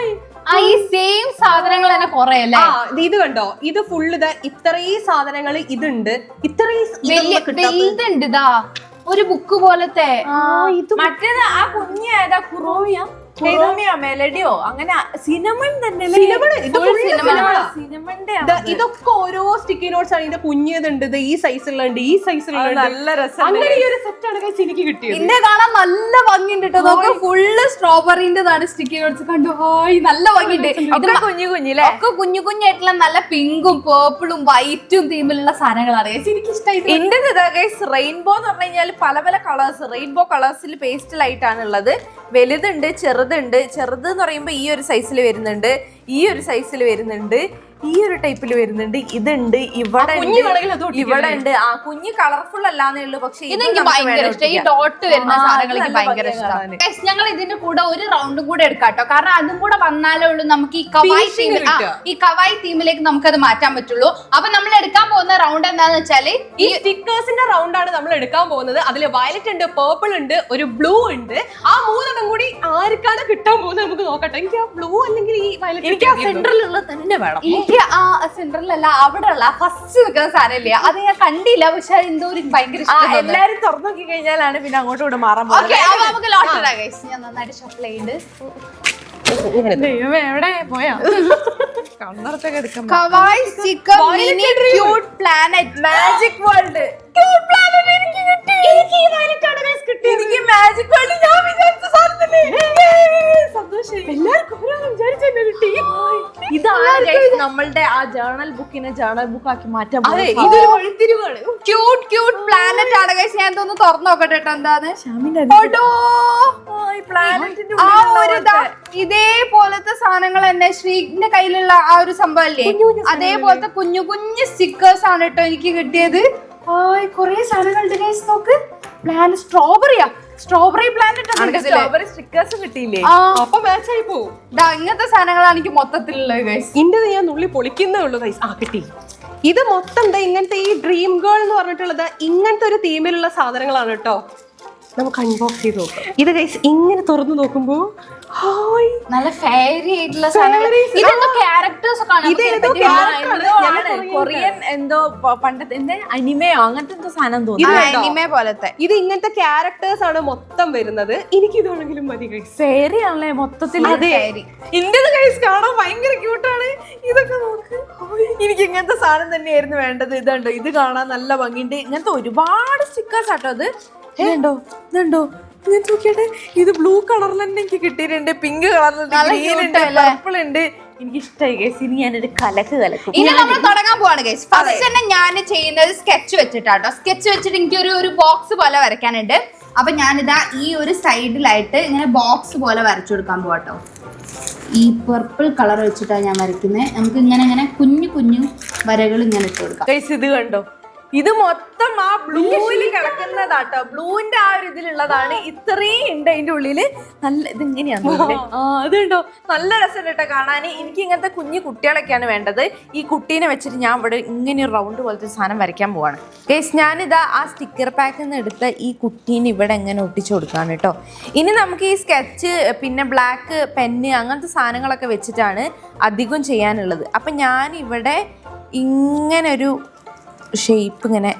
ഈ സെയിം സാധനങ്ങൾ തന്നെ കുറെ അല്ലേ. ഇത് കണ്ടോ, ഇത് ഫുള്ള് ഇത്രയും സാധനങ്ങൾ ഇതുണ്ട്, വലുതുണ്ട്. ഇതാ ഒരു ബുക്ക് പോലത്തെ. മറ്റേത് ആ കുഞ്ഞ് ഏതാ, കുറോമിയോ മെലഡിയോ അങ്ങനെ സിനമൺ തന്നെ. ഇതൊക്കെ ഓരോ സ്റ്റിക്കി നോട്ട്സ് ആണ്. ഇതിന്റെ കുഞ്ഞതുണ്ട്, ഈ സൈസിലുണ്ട്, ഈ സൈസിലുള്ള. നല്ല രസം. അങ്ങനെ ഈ ഒരു സെറ്റ് ആണ് ഗൈസ് എനിക്ക് കിട്ടിയത്. ഇതിന്റെ കാണാൻ നല്ല ഭംഗിയുണ്ട് കേട്ടോ. നോക്ക്, ഫുള്ള് സ്ട്രോബെറിന്റെതാണ് സ്റ്റിക്കി നോട്ട്സ്. കണ്ടു, ഹായ് നല്ല ഭംഗിയുണ്ട്. കുഞ്ഞു കുഞ്ഞില്ലേ, ഒക്കെ കുഞ്ഞു കുഞ്ഞായിട്ടുള്ള നല്ല പിങ്കും പേർപ്പിളും വൈറ്റും തീമിലുള്ള സാധനങ്ങളാണ്. എനിക്ക് ഇഷ്ടമായി. എന്റെ റെയിൻബോ എന്ന് പറഞ്ഞു കഴിഞ്ഞാൽ പല പല കളേഴ്സ്, റെയിൻബോ കളേഴ്സിൽ പേസ്റ്റലായിട്ടാണ് ഉള്ളത്. വലുതുണ്ട്, ചെറുതുണ്ട്. ചെറുത് എന്ന് പറയുമ്പോ ഈ ഒരു സൈസിൽ വരുന്നുണ്ട്, ഈ ഒരു സൈസിൽ വരുന്നുണ്ട്, ഈ ഒരു ടൈപ്പിൽ വരുന്നുണ്ട്. ഇതുണ്ട്, ഇവിടെ ഇവിടെ ഉണ്ട്. ആ കുഞ്ഞ് കളർഫുൾ അല്ലാന്നേ ഉള്ളൂ, പക്ഷെ ഇതെനിക്ക് ഭയങ്കര ഇഷ്ടം. ഈ ഡോട്ട് വരുന്ന സാധനങ്ങൾ എനിക്ക് ഭയങ്കര ഇഷ്ടമാണ്. ഞങ്ങൾ ഇതിന്റെ കൂടെ ഒരു റൗണ്ടും കൂടെ എടുക്കാട്ടോ, കാരണം അതും കൂടെ വന്നാലേ ഉള്ളൂ നമുക്ക് ഈ കവായി തീമിലേക്ക് നമുക്കത് മാറ്റാൻ പറ്റുള്ളൂ. അപ്പൊ നമ്മൾ എടുക്കാൻ പോകുന്ന റൗണ്ട് എന്താന്ന് വെച്ചാല് ഈ സ്റ്റിക്കേഴ്സിന്റെ റൗണ്ട് ആണ് നമ്മൾ എടുക്കാൻ പോകുന്നത്. അതില് വയലറ്റ് ഉണ്ട്, പേർപ്പിൾ ഉണ്ട്, ഒരു ബ്ലൂ ഉണ്ട്. ആ മൂന്നെണ്ണം കൂടി ആർക്കാണ് കിട്ടാൻ പോകുന്നത് നമുക്ക് നോക്കട്ടെ. എനിക്ക് ആ ബ്ലൂ അല്ലെങ്കിൽ ഈ വയലറ്റ്, എനിക്ക് ആ സെന്ററിലുള്ള തന്നെ വേണം. ആ സെന്ററിലല്ല, അവിടെ ഉള്ള ഫസ്റ്റ് നിൽക്കുന്ന സാധനമില്ല, അത് ഞാൻ കണ്ടില്ല, പക്ഷെ എന്തോ ഒരു ഭയങ്കര ഇഷ്ടം. എല്ലാരും തുറന്നു നോക്കി കഴിഞ്ഞാലാണ് പിന്നെ അങ്ങോട്ടും ഇവിടെ മാറാൻ നമുക്ക് ലോട്ടറി. ഞാൻ നന്നായിട്ട് ഷഫിൾ ചെയ്ത് എവിടെ പോയാ kawaii sticker mini cute planet magic world. എനിക്ക് മാജിക് വേൾഡ് ഞാൻ വിചാരിച്ച സാധനത്തില്ലേ. ഇതാണ് നമ്മളുടെ ആ ജേർണൽ ബുക്കിനെ ജേർണൽ ബുക്ക് ആക്കി മാറ്റാൻ. ഇതൊരു വഴിത്തിരിവാണ്. ക്യൂട്ട് ക്യൂട്ട് പ്ലാനറ്റ് ആണ് ഗൈസ്. ഞാൻ ഇതൊന്ന് തുറന്നു നോക്കട്ടെ കേട്ടോ. എന്താണ് ഇതേപോലത്തെ സാധനങ്ങൾ തന്നെ ശ്രീന്റെ കയ്യിലുള്ള ആ ഒരു സംഭവം അല്ലേ, അതേപോലത്തെ കുഞ്ഞു കുഞ്ഞു സ്റ്റിക്കേഴ്സ് ആണ് കേട്ടോ എനിക്ക് കിട്ടിയത്. കൊറേ സാധനങ്ങളുണ്ട് ഗൈസ്. നോക്ക്, സ്ട്രോബെറിയാ, സ്ട്രോബെറി പ്ലാനറ്റ് സ്ട്രോബെറി സ്റ്റിക്കേഴ്സ് കിട്ടിയില്ലേ, അപ്പൊ മാച്ച് ആയി പോകും. ഇങ്ങനത്തെ സാധനങ്ങളാണ് എനിക്ക് മൊത്തത്തിലുള്ളത് ഗൈസ്. ഇന്റത് ഞാൻ നുള്ളി പൊളിക്കുന്നേ ഉള്ളൂ ഗൈസ്. കിട്ടി. ഇത് മൊത്തം ഇങ്ങനത്തെ ഈ ഡ്രീം ഗേൾ എന്ന് പറഞ്ഞിട്ടുള്ളത് ഇങ്ങനത്തെ ഒരു തീമിലുള്ള സാധനങ്ങളാണ് കേട്ടോ. നമുക്ക് അൺബോക്സ് ചെയ്ത് നോക്കാം. ഇത് ഗൈസ് ഇങ്ങനെ തുറന്നു നോക്കുമ്പോ നല്ല ഫെയറി ആയിട്ടുള്ള സാധനങ്ങൾ. ഇതെന്തോ ക്യാരക്ടേഴ്സ് കൊറിയൻ എന്തോ പണ്ടത്തെ അനിമയോ അങ്ങനത്തെ എന്തോ സാധനം തോന്നുന്നു. അനിമേ പോലത്തെ. ഇത് ഇങ്ങനത്തെ ക്യാരക്ടേഴ്സ് ആണ് മൊത്തം വരുന്നത്. എനിക്ക് ഇതാണെങ്കിലും മതി ഗൈസ്. ഫെയറി ആണല്ലേ മൊത്തത്തിൽ. ഇന്റത് ഗൈസ് കാണാൻ ഭയങ്കര ക്യൂട്ടാണ്. ഇതൊക്കെ നോക്ക്, എനിക്ക് ഇങ്ങനത്തെ സാധനം തന്നെയായിരുന്നു വേണ്ടത്. ഇതുണ്ടോ, ഇത് കാണാൻ നല്ല ഭംഗിയുണ്ട്. ഇങ്ങനത്തെ ഒരുപാട് സ്റ്റിക്കേഴ്സ് ആട്ടോ. അത് ഇതുണ്ടോ, ഇതുണ്ടോ, ഞാൻ നോക്കിയാട്ടെ. ഇത് ബ്ലൂ കളറിൽ തന്നെ എനിക്ക് കിട്ടിയിട്ടുണ്ട്, പിങ്ക് കളറിലുണ്ട്, ഗ്രീൻ ഉണ്ട്, പർപ്പിൾ ഉണ്ട്. എനിക്ക് ഇഷ്ടമായി ഗൈസ്. ഇനി ഞാനൊരു കലക്കും. ഇനി നമ്മൾ തുടങ്ങാൻ പോവാണ് ഗൈസ്. ഫസ്റ്റ് തന്നെ ഞാൻ ചെയ്യുന്നത് സ്കെച്ച് വെച്ചിട്ടാട്ടോ. സ്കെച്ച് വെച്ചിട്ട് എനിക്ക് ഒരു ബോക്സ് പോലെ വരയ്ക്കാനുണ്ട്. അപ്പൊ ഞാനിതാ ഈ ഒരു സൈഡിലായിട്ട് ഇങ്ങനെ ബോക്സ് പോലെ വരച്ചു കൊടുക്കാൻ പോവാട്ടോ. ഈ പർപ്പിൾ കളർ വെച്ചിട്ടാണ് ഞാൻ വരയ്ക്കുന്നത്. നമുക്ക് ഇങ്ങനെ ഇങ്ങനെ കുഞ്ഞു കുഞ്ഞു വരകൾ ഇങ്ങനെ ഇട്ട് കൊടുക്കാം ഗൈസ്. ഇത് കണ്ടോ, ഇത് മൊത്തം ആ ബ്ലൂവിൽ കിടക്കുന്നതാട്ടോ. ബ്ലൂവിന്റെ ആ ഒരു ഇതിലുള്ളതാണ്. ഇത്രയും ഉണ്ട് അതിന്റെ ഉള്ളില്. നല്ല ഇതിങ്ങനെയാണ്. അതുണ്ടോ, നല്ല രസമുണ്ട് കേട്ടോ കാണാൻ. എനിക്ക് ഇങ്ങനത്തെ കുഞ്ഞു കുട്ടികളൊക്കെയാണ് വേണ്ടത്. ഈ കുട്ടീനെ വെച്ചിട്ട് ഞാൻ ഇവിടെ ഇങ്ങനെ ഒരു റൗണ്ട് പോലത്തെ സാധനം വരയ്ക്കാൻ പോവാണ് ഗൈസ്. ഞാനിതാ ആ സ്റ്റിക്കർ പാക്കിൽ നിന്ന് എടുത്ത ഈ കുട്ടീനെ ഇവിടെ എങ്ങനെ ഒട്ടിച്ചു കൊടുക്കാണ് കേട്ടോ. ഇനി നമുക്ക് ഈ സ്കെച്ച് പിന്നെ ബ്ലാക്ക് പെന്ന് അങ്ങനത്തെ സാധനങ്ങളൊക്കെ വെച്ചിട്ടാണ് അധികം ചെയ്യാനുള്ളത്. അപ്പം ഞാനിവിടെ ഇങ്ങനെ ഒരു ഷേപ്പ് ഇങ്ങനെ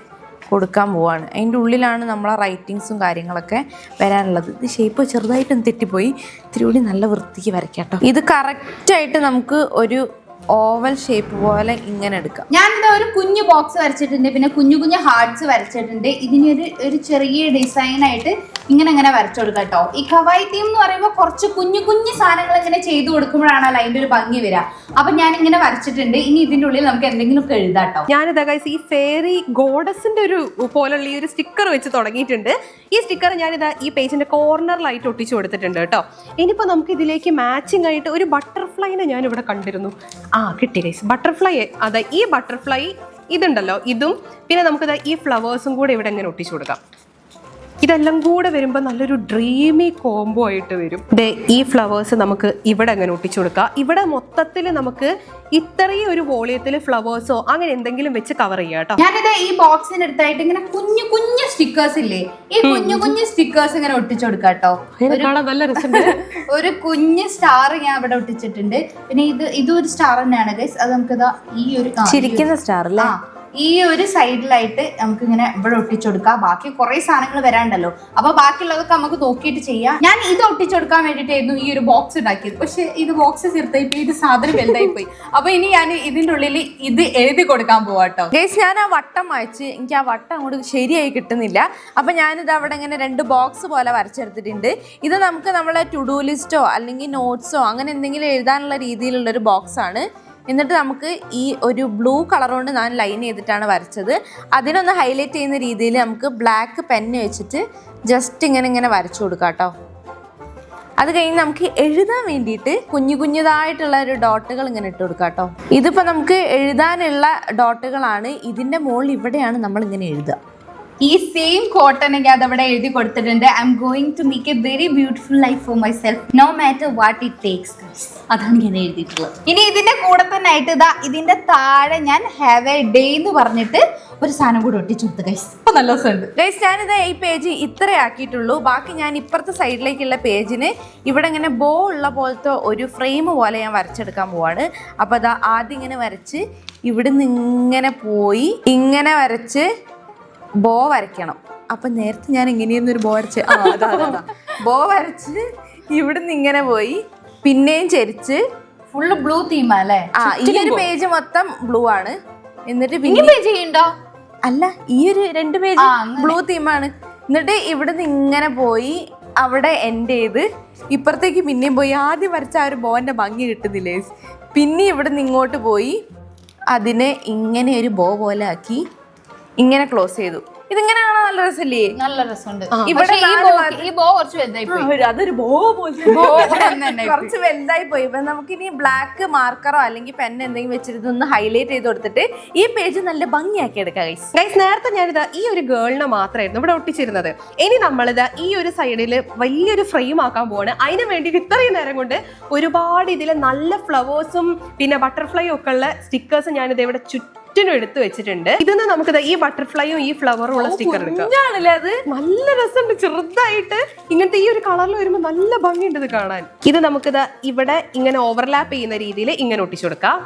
കൊടുക്കാൻ പോവാണ്. അതിൻ്റെ ഉള്ളിലാണ് നമ്മളെ റൈറ്റിങ്സും കാര്യങ്ങളൊക്കെ വരാനുള്ളത്. ഇത് ഷേപ്പ് ചെറുതായിട്ടൊന്ന് തെറ്റിപ്പോയി. ഇത്തിരി കൂടി നല്ല വൃത്തിക്ക് വരയ്ക്കാട്ടോ. ഇത് കറക്റ്റായിട്ട് നമുക്ക് ഒരു ഓവൽ ഷേപ്പ് പോലെ ഇങ്ങനെ എടുക്കാം. ഞാനിതാ ഒരു കുഞ്ഞു ബോക്സ് വരച്ചിട്ടുണ്ട്, പിന്നെ കുഞ്ഞു കുഞ്ഞു ഹാർട്സ് വരച്ചിട്ടുണ്ട്. ഇതിനൊരു ഒരു ചെറിയ ഡിസൈൻ ആയിട്ട് ഇങ്ങനെ വരച്ചു കൊടുക്കാം കേട്ടോ. ഈ കവായി തീം എന്ന് പറയുമ്പോൾ കുറച്ച് കുഞ്ഞു കുഞ്ഞു സാധനങ്ങൾ ഇങ്ങനെ ചെയ്തു കൊടുക്കുമ്പോഴാണല്ലോ അതിൻ്റെ ഒരു ഭംഗി വരിക. അപ്പൊ ഞാൻ ഇങ്ങനെ വരച്ചിട്ടുണ്ട്. ഇനി ഇതിൻ്റെ ഉള്ളിൽ നമുക്ക് എന്തെങ്കിലുമൊക്കെ എഴുതാട്ടോ. ഞാനിതാ ഗൈസ് ഈ ഫെയറി ഗോഡസിന്റെ ഒരു പോലുള്ള ഈ ഒരു സ്റ്റിക്കർ വെച്ച് തുടങ്ങിയിട്ടുണ്ട്. ഈ സ്റ്റിക്കർ ഞാനിതാ ഈ പേജിന്റെ കോർണറിലായിട്ട് ഒട്ടിച്ചു കൊടുത്തിട്ടുണ്ട് കേട്ടോ. ഇനിയിപ്പോ നമുക്ക് ഇതിലേക്ക് മാച്ചിങ് ആയിട്ട് ഒരു ബട്ടർഫ്ലൈനെ ഞാൻ ഇവിടെ കണ്ടിരുന്നു. കിട്ടി ഗൈസ്, ബട്ടർഫ്ലൈ. അതെ, ഈ ബട്ടർഫ്ലൈ ഇതുണ്ടല്ലോ, ഇതും പിന്നെ നമുക്കിതാ ഈ ഫ്ലവേഴ്സും കൂടെ ഇവിടെ ഇങ്ങനെ ഒട്ടിച്ചു കൊടുക്കാം. ഇതെല്ലാം കൂടെ വരുമ്പോൾ നല്ലൊരു ഡ്രീമി കോംബോ ആയിട്ട് വരും. ഈ ഫ്ലവേഴ്സ് നമുക്ക് ഇവിടെ അങ്ങനെ ഒട്ടിച്ചു കൊടുക്കാം. ഇവിടെ മൊത്തത്തിൽ നമുക്ക് ഇത്രയും ഒരു വോളിയത്തിൽ ഫ്ലവേഴ്സോ അങ്ങനെ എന്തെങ്കിലും വെച്ച് കവർ ചെയ്യാം കേട്ടോ. ഞാനിത് ഈ ബോക്സിന് അടുത്തായിട്ട് ഇങ്ങനെ കുഞ്ഞു കുഞ്ഞു സ്റ്റിക്കേഴ്സ് ഇല്ലേ, ഈ കുഞ്ഞു കുഞ്ഞു സ്റ്റിക്കേഴ്സ് ഇങ്ങനെ ഒട്ടിച്ചു കൊടുക്കാം കേട്ടോ. നല്ല രസമുണ്ട്. ഒരു കുഞ്ഞു സ്റ്റാർ ഞാൻ ഇവിടെ ഒട്ടിച്ചിട്ടുണ്ട്. പിന്നെ ഇതൊരു സ്റ്റാർ തന്നെയാണ് ഗൈസ്. അത് നമുക്കിതാ ഈ ഒരു ചിരിക്കുന്ന സ്റ്റാർ അല്ലേ, ഈ ഒരു സൈഡിലായിട്ട് നമുക്ക് ഇങ്ങനെ ഇവിടെ ഒട്ടിച്ചെടുക്കാം. ബാക്കി കുറെ സാധനങ്ങൾ വരാണ്ടല്ലോ, അപ്പൊ ബാക്കിയുള്ളതൊക്കെ നമുക്ക് നോക്കിയിട്ട് ചെയ്യാം. ഞാൻ ഇത് ഒട്ടിച്ചെടുക്കാൻ വേണ്ടിയിട്ടായിരുന്നു ഈ ഒരു ബോക്സ് ഉണ്ടാക്കിയത്. പക്ഷെ ഇത് ബോക്സ് ചെറുതായി പോയി, ഇത് സാധനം വലുതായി പോയി. അപ്പൊ ഇനി ഞാൻ ഇതിന്റെ ഉള്ളിൽ ഇത് എഴുതി കൊടുക്കാൻ പോവാട്ടോ ഗൈസ്. ഞാൻ ആ വട്ടം വായിച്ച് എനിക്ക് ആ വട്ടം അങ്ങോട്ട് ശരിയായി കിട്ടുന്നില്ല. അപ്പൊ ഞാനിത് അവിടെ ഇങ്ങനെ 2 ബോക്സ് പോലെ വരച്ചെടുത്തിട്ടുണ്ട്. ഇത് നമുക്ക് നമ്മളെ ടു ഡു ലിസ്റ്റോ അല്ലെങ്കിൽ നോട്ട്സോ അങ്ങനെ എന്തെങ്കിലും എഴുതാനുള്ള രീതിയിലുള്ളൊരു ബോക്സ് ആണ്. എന്നിട്ട് നമുക്ക് ഈ ഒരു ബ്ലൂ കളർ കൊണ്ട് ഞാൻ ലൈൻ ചെയ്തിട്ടാണ് വരച്ചത്. അതിനൊന്ന് ഹൈലൈറ്റ് ചെയ്യുന്ന രീതിയിൽ നമുക്ക് ബ്ലാക്ക് പെന്ന് വെച്ചിട്ട് ജസ്റ്റ് ഇങ്ങനെ വരച്ചു കൊടുക്കാം കേട്ടോ. അത് കഴിഞ്ഞ് നമുക്ക് എഴുതാൻ വേണ്ടിയിട്ട് കുഞ്ഞുതായിട്ടുള്ള ഒരു ഡോട്ടുകൾ ഇങ്ങനെ ഇട്ട് കൊടുക്കാം കേട്ടോ. ഇതിപ്പോൾ നമുക്ക് എഴുതാനുള്ള ഡോട്ടുകളാണ്. ഇതിൻ്റെ മുകളിൽ ഇവിടെയാണ് നമ്മൾ ഇങ്ങനെ എഴുതുക. ഈ സെയിം കോട്ടൺ ഞാൻ അതവിടെ എഴുതി കൊടുത്തിട്ടുണ്ട്. I'm going to make a very beautiful life for myself, no matter what it takes. അതാണ് ഞാൻ എഴുതിയിട്ടുള്ളത്. ഇനി ഇതിന്റെ കൂടെ തന്നെ ആയിട്ട് ഇതിന്റെ താഴെ ഞാൻ ഹാവ് എ ഡേ എന്ന് പറഞ്ഞിട്ട് ഒരു സാധനം കൂടെ ഒട്ടിച്ചു കൊടുത്തു ഗൈസ്. അപ്പൊ നല്ല രസമുണ്ട് ഗൈസ്. ഞാനിത് ഈ പേജ് ഇത്രേ ആക്കിയിട്ടുള്ളൂ. ബാക്കി ഞാൻ ഇപ്പുറത്തെ സൈഡിലേക്കുള്ള പേജിന് ഇവിടെ ഇങ്ങനെ ബോ ഉള്ള പോലത്തെ ഒരു ഫ്രെയിം പോലെ ഞാൻ വരച്ചെടുക്കാൻ പോവാണ്. അപ്പോൾ അതാ ആദ്യം ഇങ്ങനെ വരച്ച് ഇവിടുന്ന് ഇങ്ങനെ പോയി ഇങ്ങനെ വരച്ച് ബോ വരയ്ക്കണം. അപ്പം നേരത്തെ ഞാൻ എങ്ങനെയൊന്നൊരു ബോ വരച്ച് അതാ ബോ വരച്ച് ഇവിടുന്ന് ഇങ്ങനെ പോയി പിന്നെയും ചരിച്ച് ഫുള്ള് ബ്ലൂ തീമാ അല്ലേ? ഈ ഒരു പേജ് മൊത്തം ബ്ലൂ ആണ്. എന്നിട്ട് പിന്നെ പേജ് ചെയ്യണ്ടോ? അല്ല, ഈ ഒരു 2 പേജ് ബ്ലൂ തീമാണ്. എന്നിട്ട് ഇവിടുന്ന് ഇങ്ങനെ പോയി അവിടെ എൻഡ് ചെയ്ത് ഇപ്പുറത്തേക്ക് പിന്നെയും പോയി ആദ്യം വരച്ച ആ ഒരു ബോന്റെ ഭംഗി കിട്ടുന്നില്ലേ. പിന്നെ ഇവിടുന്ന് ഇങ്ങോട്ട് പോയി അതിനെ ഇങ്ങനെ ഒരു ബോ പോലെ ആക്കി ഇങ്ങനെ ക്ലോസ് ചെയ്തു. ഇതിങ്ങനെ കാണാൻ നല്ല രസമല്ലേ? നല്ല രസമുണ്ട്. ഇവിടെ ഈ ബോ കുറച്ച് വലുതായി പോയി. അതൊരു ബോ കുറച്ച് വലുതായി പോയി. ഇപ്പൊ നമുക്കിനി ബ്ലാക്ക് മാർക്കറോ അല്ലെങ്കിൽ പെൻ എന്തെങ്കിലും വെച്ചിട്ട് ഒന്ന് ഹൈലൈറ്റ് ചെയ്ത് കൊടുത്തിട്ട് ഈ പേജ് നല്ല ഭംഗിയാക്കി എടുക്കാം ഗൈസ്. നേരത്തെ ഞാനിതാ ഈ ഒരു ഗേളിനെ മാത്രമായിരുന്നു ഇവിടെ ഒട്ടിച്ചിരുന്നത്. ഇനി നമ്മളിതാ ഈ ഒരു സൈഡിൽ വലിയൊരു ഫ്രെയിം ആക്കാൻ പോവാണ്. അതിന് വേണ്ടിയിട്ട് ഇത്രയും നേരം കൊണ്ട് ഒരുപാട് ഇതിൽ നല്ല ഫ്ലവേഴ്സും പിന്നെ ബട്ടർഫ്ലൈയും ഒക്കെ ഉള്ള സ്റ്റിക്കേഴ്സ് ഞാനിത് ഇവിടെ ചുറ്റിനും എടുത്ത് വെച്ചിട്ടുണ്ട്. ഇതിന്ന് നമുക്ക് ഈ ബട്ടർഫ്ലൈയും ഈ ഫ്ലവറും ഉള്ള സ്റ്റിക്കർ എടുക്കാം. അത് നല്ല രസമുണ്ട്. ചെറുതായിട്ട് ഇങ്ങനത്തെ ഈ ഒരു കളറിൽ വരുമ്പോൾ നല്ല ഭംഗിയുണ്ട് ഇത് കാണാൻ. ഇത് നമുക്കിത് ഇവിടെ ഇങ്ങനെ ഓവർലാപ്പ് ചെയ്യുന്ന രീതിയിൽ ഇങ്ങനെ ഒട്ടിച്ചു കൊടുക്കാം.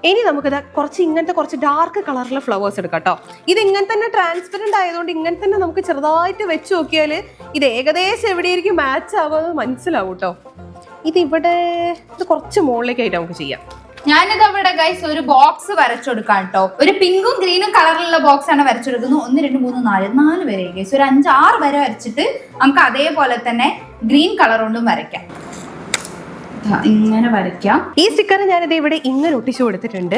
ഇനി നമുക്കിത് കുറച്ച് ഡാർക്ക് കളറിലെ ഫ്ലവേഴ്സ് എടുക്കാം കേട്ടോ. ഇത് ഇങ്ങനെ തന്നെ ട്രാൻസ്പെറന്റ് ആയതുകൊണ്ട് ഇങ്ങനെ തന്നെ നമുക്ക് ചെറുതായിട്ട് വെച്ച് നോക്കിയാൽ ഇത് ഏകദേശം എവിടെയായിരിക്കും മാച്ച് ആവുമെന്ന് മനസ്സിലാവും കേട്ടോ. ഇത് കുറച്ച് മുകളിലേക്കായിട്ട് നമുക്ക് ചെയ്യാം. ഞാനിത് അവിടെ ഗൈസ് ഒരു ബോക്സ് വരച്ചെടുക്കാം കേട്ടോ. ഒരു പിങ്കും ഗ്രീനും കളറിലുള്ള ബോക്സ് ആണ് വരച്ചെടുക്കുന്നത്. 1 2 3 4 വരെ ഗൈസ്. ഒരു 5 6 വരെ വരച്ചിട്ട് നമുക്ക് അതേപോലെ തന്നെ ഗ്രീൻ കളർ കൊണ്ടും വരയ്ക്കാം. ഇങ്ങനെ വരയ്ക്കാം. ഈ സ്റ്റിക്കർ ഞാനിത് ഇവിടെ ഇങ്ങനെ ഒട്ടിച്ചു കൊടുത്തിട്ടുണ്ട്.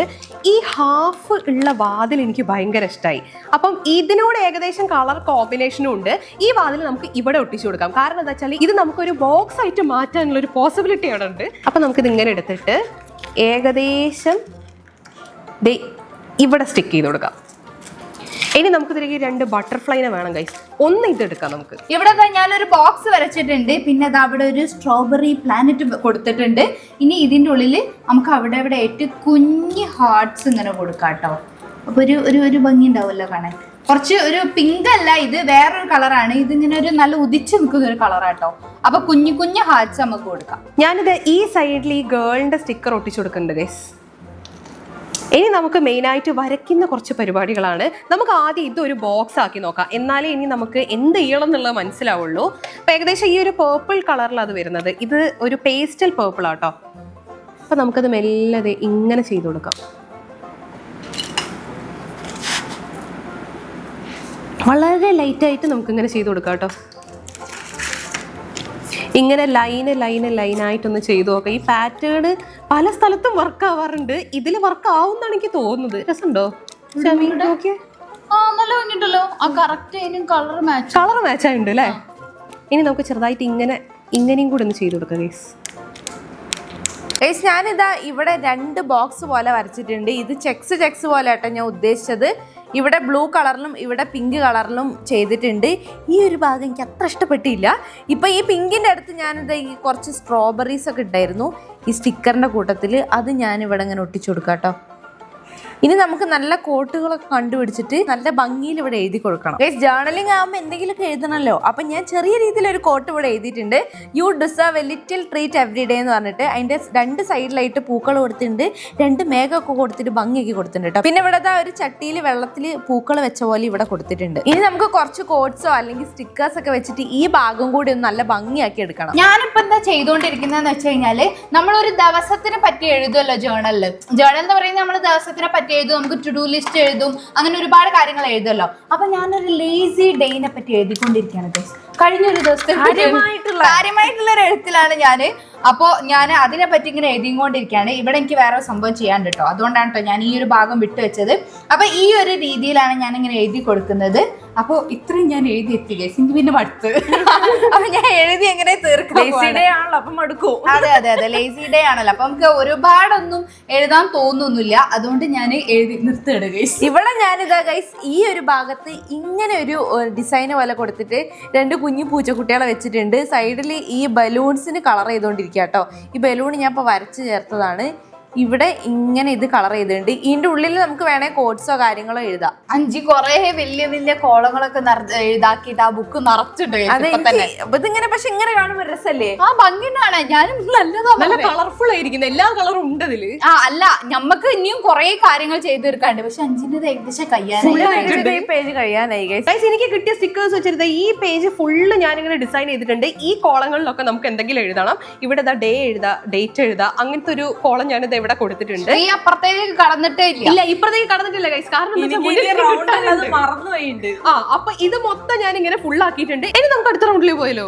ഈ ഹാഫ് ഉള്ള വാതിൽ എനിക്ക് ഭയങ്കര ഇഷ്ടമായി. അപ്പം ഇതിനോട് ഏകദേശം കളർ കോമ്പിനേഷനും ഉണ്ട്. ഈ വാതിൽ നമുക്ക് ഇവിടെ ഒട്ടിച്ചു കൊടുക്കാം. കാരണം എന്താ വെച്ചാൽ ഇത് നമുക്കൊരു ബോക്സ് ആയിട്ട് മാറ്റാനുള്ള ഒരു പോസിബിലിറ്റി അവിടെ ഉണ്ട്. അപ്പം നമുക്കിത് ഇങ്ങനെ എടുത്തിട്ട് ഏകദേശം ഇവിടെ സ്റ്റിക്ക് ചെയ്ത് കൊടുക്കാം. ഇനി നമുക്ക് ഇതിലേക്ക് 2 ബട്ടർഫ്ലൈനെ വേണം ഗൈസ്. ഒന്ന് ഇതെടുക്കാം നമുക്ക്. ഇവിടെ ഞാനൊരു ബോക്സ് വരച്ചിട്ടുണ്ട്. പിന്നെ അത് അവിടെ ഒരു സ്ട്രോബെറി പ്ലാനറ്റ് കൊടുത്തിട്ടുണ്ട്. ഇനി ഇതിൻ്റെ ഉള്ളിൽ നമുക്ക് അവിടെ ആയിട്ട് കുഞ്ഞ് ഹാർട്ട്സ് ഇങ്ങനെ കൊടുക്കാം കേട്ടോ. അപ്പൊ ഒരു ഭംഗി ഉണ്ടാവുമല്ലോ കാണാൻ. കുറച്ച് ഒരു പിങ്ക് അല്ല, ഇത് വേറൊരു കളറാണ്. ഇതിങ്ങനെ ഒരു നല്ല ഉദിച്ച് നിൽക്കുന്ന ഒരു കളറാട്ടോ. അപ്പൊ കുഞ്ഞു ഹാർട്ട്സ് നമുക്ക് കൊടുക്കാം. ഞാനിത് ഈ സൈഡിൽ ഈ ഗേളിന്റെ സ്റ്റിക്കർ ഒട്ടിച്ചു കൊടുക്കുന്നുണ്ട് ഗൈസ്. ഇനി നമുക്ക് മെയിനായിട്ട് വരയ്ക്കുന്ന കുറച്ച് പരിപാടികളാണ്. നമുക്ക് ആദ്യം ഇതൊരു ബോക്സ് ആക്കി നോക്കാം. എന്നാലേ ഇനി നമുക്ക് എന്ത് ചെയ്യണം എന്നുള്ളത് മനസ്സിലാവുള്ളൂ. അപ്പം ഏകദേശം ഈ ഒരു പേർപ്പിൾ കളറിലാണ് അത് വരുന്നത്. ഇത് ഒരു പേസ്റ്റൽ പേർപ്പിൾ ആട്ടോ. അപ്പം നമുക്കത് മെല്ലെ ഇങ്ങനെ ചെയ്ത് കൊടുക്കാം. വളരെ ലൈറ്റായിട്ട് നമുക്കിങ്ങനെ ചെയ്ത് കൊടുക്കാം കേട്ടോ. ഇങ്ങനെ ലൈനായിട്ടൊന്ന് ചെയ്തു നോക്കാം. ഈ പാറ്റേൺ പല സ്ഥലത്തും വർക്ക് ആവാറുണ്ട്. ഇതിൽ വർക്ക് ആവുമെന്നാണ് എനിക്ക് തോന്നുന്നത്. രസമുണ്ടോ? കളർ മാച്ച് ആയിട്ടുണ്ട് അല്ലേ? ഇനി നമുക്ക് ചെറുതായിട്ട് ഇങ്ങനെയും കൂടെ ഒന്ന് ചെയ്ത് കൊടുക്കാം ഗൈസ്. ഞാനിതാ ഇവിടെ 2 ബോക്സ് പോലെ വരച്ചിട്ടുണ്ട്. ഇത് ചെക്സ് പോലെ ആട്ടോ ഞാൻ ഉദ്ദേശിച്ചത്. ഇവിടെ ബ്ലൂ കളറിലും ഇവിടെ പിങ്ക് കളറിലും ചെയ്തിട്ടുണ്ട്. ഈ ഒരു ഭാഗം എനിക്ക് അത്ര ഇഷ്ടപ്പെട്ടില്ല. ഇപ്പം ഈ പിങ്കിൻ്റെ അടുത്ത് ഞാനിത് ഈ കുറച്ച് സ്ട്രോബെറീസ് ഒക്കെ ഇട്ടായിരുന്നു ഈ സ്റ്റിക്കറിൻ്റെ കൂട്ടത്തിൽ. അത് ഞാൻ ഇവിടെ ഇങ്ങനെ ഒട്ടിച്ചു കൊടുക്കാം കേട്ടോ. ഇനി നമുക്ക് നല്ല കോട്ടുകളൊക്കെ കണ്ടുപിടിച്ചിട്ട് നല്ല ഭംഗിയിൽ ഇവിടെ എഴുതി കൊടുക്കണം. ജേർണലിംഗ് ആകുമ്പോൾ എന്തെങ്കിലുമൊക്കെ എഴുതണമല്ലോ. അപ്പം ഞാൻ ചെറിയ രീതിയിൽ ഒരു കോട്ട് ഇവിടെ എഴുതിയിട്ടുണ്ട്. U deserve A little treat every day എന്ന് പറഞ്ഞിട്ട് അതിൻ്റെ 2 സൈഡിലായിട്ട് പൂക്കൾ കൊടുത്തിട്ടുണ്ട്, 2 മേഘമൊക്കെ കൊടുത്തിട്ട് ഭംഗിയൊക്കെ കൊടുത്തിട്ടുണ്ട് കേട്ടോ. പിന്നെ ഇവിടെ ഒരു ചട്ടിയിൽ വെള്ളത്തിൽ പൂക്കൾ വെച്ച പോലെ ഇവിടെ കൊടുത്തിട്ടുണ്ട്. ഇനി നമുക്ക് കുറച്ച് കോട്ട്സോ അല്ലെങ്കിൽ സ്റ്റിക്കേഴ്സ് ഒക്കെ വെച്ചിട്ട് ഈ ഭാഗം കൂടി ഒന്ന് നല്ല ഭംഗിയാക്കി എടുക്കണം. ഞാനിപ്പോ എന്താ ചെയ്തുകൊണ്ടിരിക്കുന്നതെന്ന് വെച്ച് കഴിഞ്ഞാല് നമ്മളൊരു ദിവസത്തിനെ പറ്റി എഴുതുമല്ലോ ജേർണലിൽ. ജേർണൽ എന്ന് പറയുന്നത് നമ്മൾ ദിവസത്തിനെ പറ്റി എഴുതും, നമുക്ക് ടു ഡു ലിസ്റ്റ് എഴുതും, അങ്ങനെ ഒരുപാട് കാര്യങ്ങൾ എഴുതുമല്ലോ. അപ്പൊ ഞാനൊരു ലേസി ഡേനെ പറ്റി എഴുതിക്കൊണ്ടിരിക്കുകയാണ്. കഴിഞ്ഞൊരു ദിവസത്തെ കാര്യമായിട്ടുള്ള ഒരു എഴുത്തിലാണ് ഞാന്. അപ്പോൾ ഞാൻ അതിനെ പറ്റി ഇങ്ങനെ എഴുതിക്കൊണ്ടിരിക്കുകയാണ്. ഇവിടെ എനിക്ക് വേറെ സംഭവം ചെയ്യാണ്ട് കേട്ടോ, അതുകൊണ്ടാണ് കേട്ടോ ഞാൻ ഈ ഒരു ഭാഗം വിട്ടുവെച്ചത്. അപ്പൊ ഈ ഒരു രീതിയിലാണ് ഞാൻ ഇങ്ങനെ എഴുതി കൊടുക്കുന്നത്. അപ്പോൾ ഇത്രയും ഞാൻ എഴുതി എത്തി ഗൈസ്, എനിക്ക് പിന്നെ മടുത്ത്. അപ്പൊ ഞാൻ എഴുതി എങ്ങനെ തീർക്കും? അതെ അതെ അതെ, ലേസി ഡേ ആണല്ലോ. അപ്പൊ നമുക്ക് ഒരുപാടൊന്നും എഴുതാൻ തോന്നുന്നില്ല, അതുകൊണ്ട് ഞാൻ എഴുതി നിർത്തുകയാണ് ഗൈസ്. ഇവിടെ ഞാനിതാ ഗൈസ് ഈ ഒരു ഭാഗത്ത് ഇങ്ങനെ ഒരു ഡിസൈന് പോലെ കൊടുത്തിട്ട് 2 കുഞ്ഞു പൂച്ചക്കുട്ടികളെ വെച്ചിട്ടുണ്ട്. സൈഡിൽ ഈ ബലൂൺസിന് കളർ ചെയ്തുകൊണ്ടിരിക്കുക കേട്ടോ. ഈ ബലൂൺ ഞാൻ ഇപ്പോൾ വരച്ച് ചേർത്തതാണ്. ഇവിടെ ഇങ്ങനെ ഇത് കളർ ചെയ്തിട്ടുണ്ട്. ഇതിന്റെ ഉള്ളിൽ നമുക്ക് വേണേ കോട്ട്സോ കാര്യങ്ങളോ എഴുതാം. അഞ്ചി കൊറേ വലിയ വലിയ കോളങ്ങളൊക്കെ എഴുതാക്കിയിട്ട് ആ ബുക്ക് നിറച്ചിട്ട് ഇതിങ്ങനെ പക്ഷെ ഇങ്ങനെ കാണുമ്പോൾ രസല്ലേ? ആ ഭംഗിയാണ്. ഞാനും നല്ല കളർഫുൾ ആയിരിക്കും, എല്ലാ കളറും ഉണ്ട് അതില്. ആ അല്ല, ഞമ്മക്ക് ഇനിയും കൊറേ കാര്യങ്ങൾ ചെയ്ത് തീർക്കാണ്ട്, പക്ഷെ 5-ന്റെ ഏകദേശം പേജ് കഴിയാനായി. എനിക്ക് കിട്ടിയ സ്റ്റിക്കേഴ്സ് വെച്ചിരുന്ന ഈ പേജ് ഫുള്ള് ഞാനിങ്ങനെ ഡിസൈൻ ചെയ്തിട്ടുണ്ട്. ഈ കോളങ്ങളിലൊക്കെ നമുക്ക് എന്തെങ്കിലും എഴുതണം. ഇവിടെ ഡേ എഴുതാ, ഡേറ്റ് എഴുതാ, അങ്ങനത്തെ ഒരു കോളം ഞാനിത് ഇവിടെ കൊടുത്തിട്ടുണ്ട്. ഈ അപ്പുറത്തേക്ക് കടന്നിട്ടേ ഇല്ല, ഇപ്പുറത്തേക്ക് കടന്നിട്ടില്ല ഗൈസ്, കാരണം മറന്നുപോയിട്ടുണ്ട്. അപ്പൊ ഇത് മൊത്തം ഞാൻ ഇങ്ങനെ ഫുൾ ആക്കിയിട്ടുണ്ട്. ഇനി നമുക്ക് അടുത്ത റൗണ്ടിൽ പോയല്ലോ.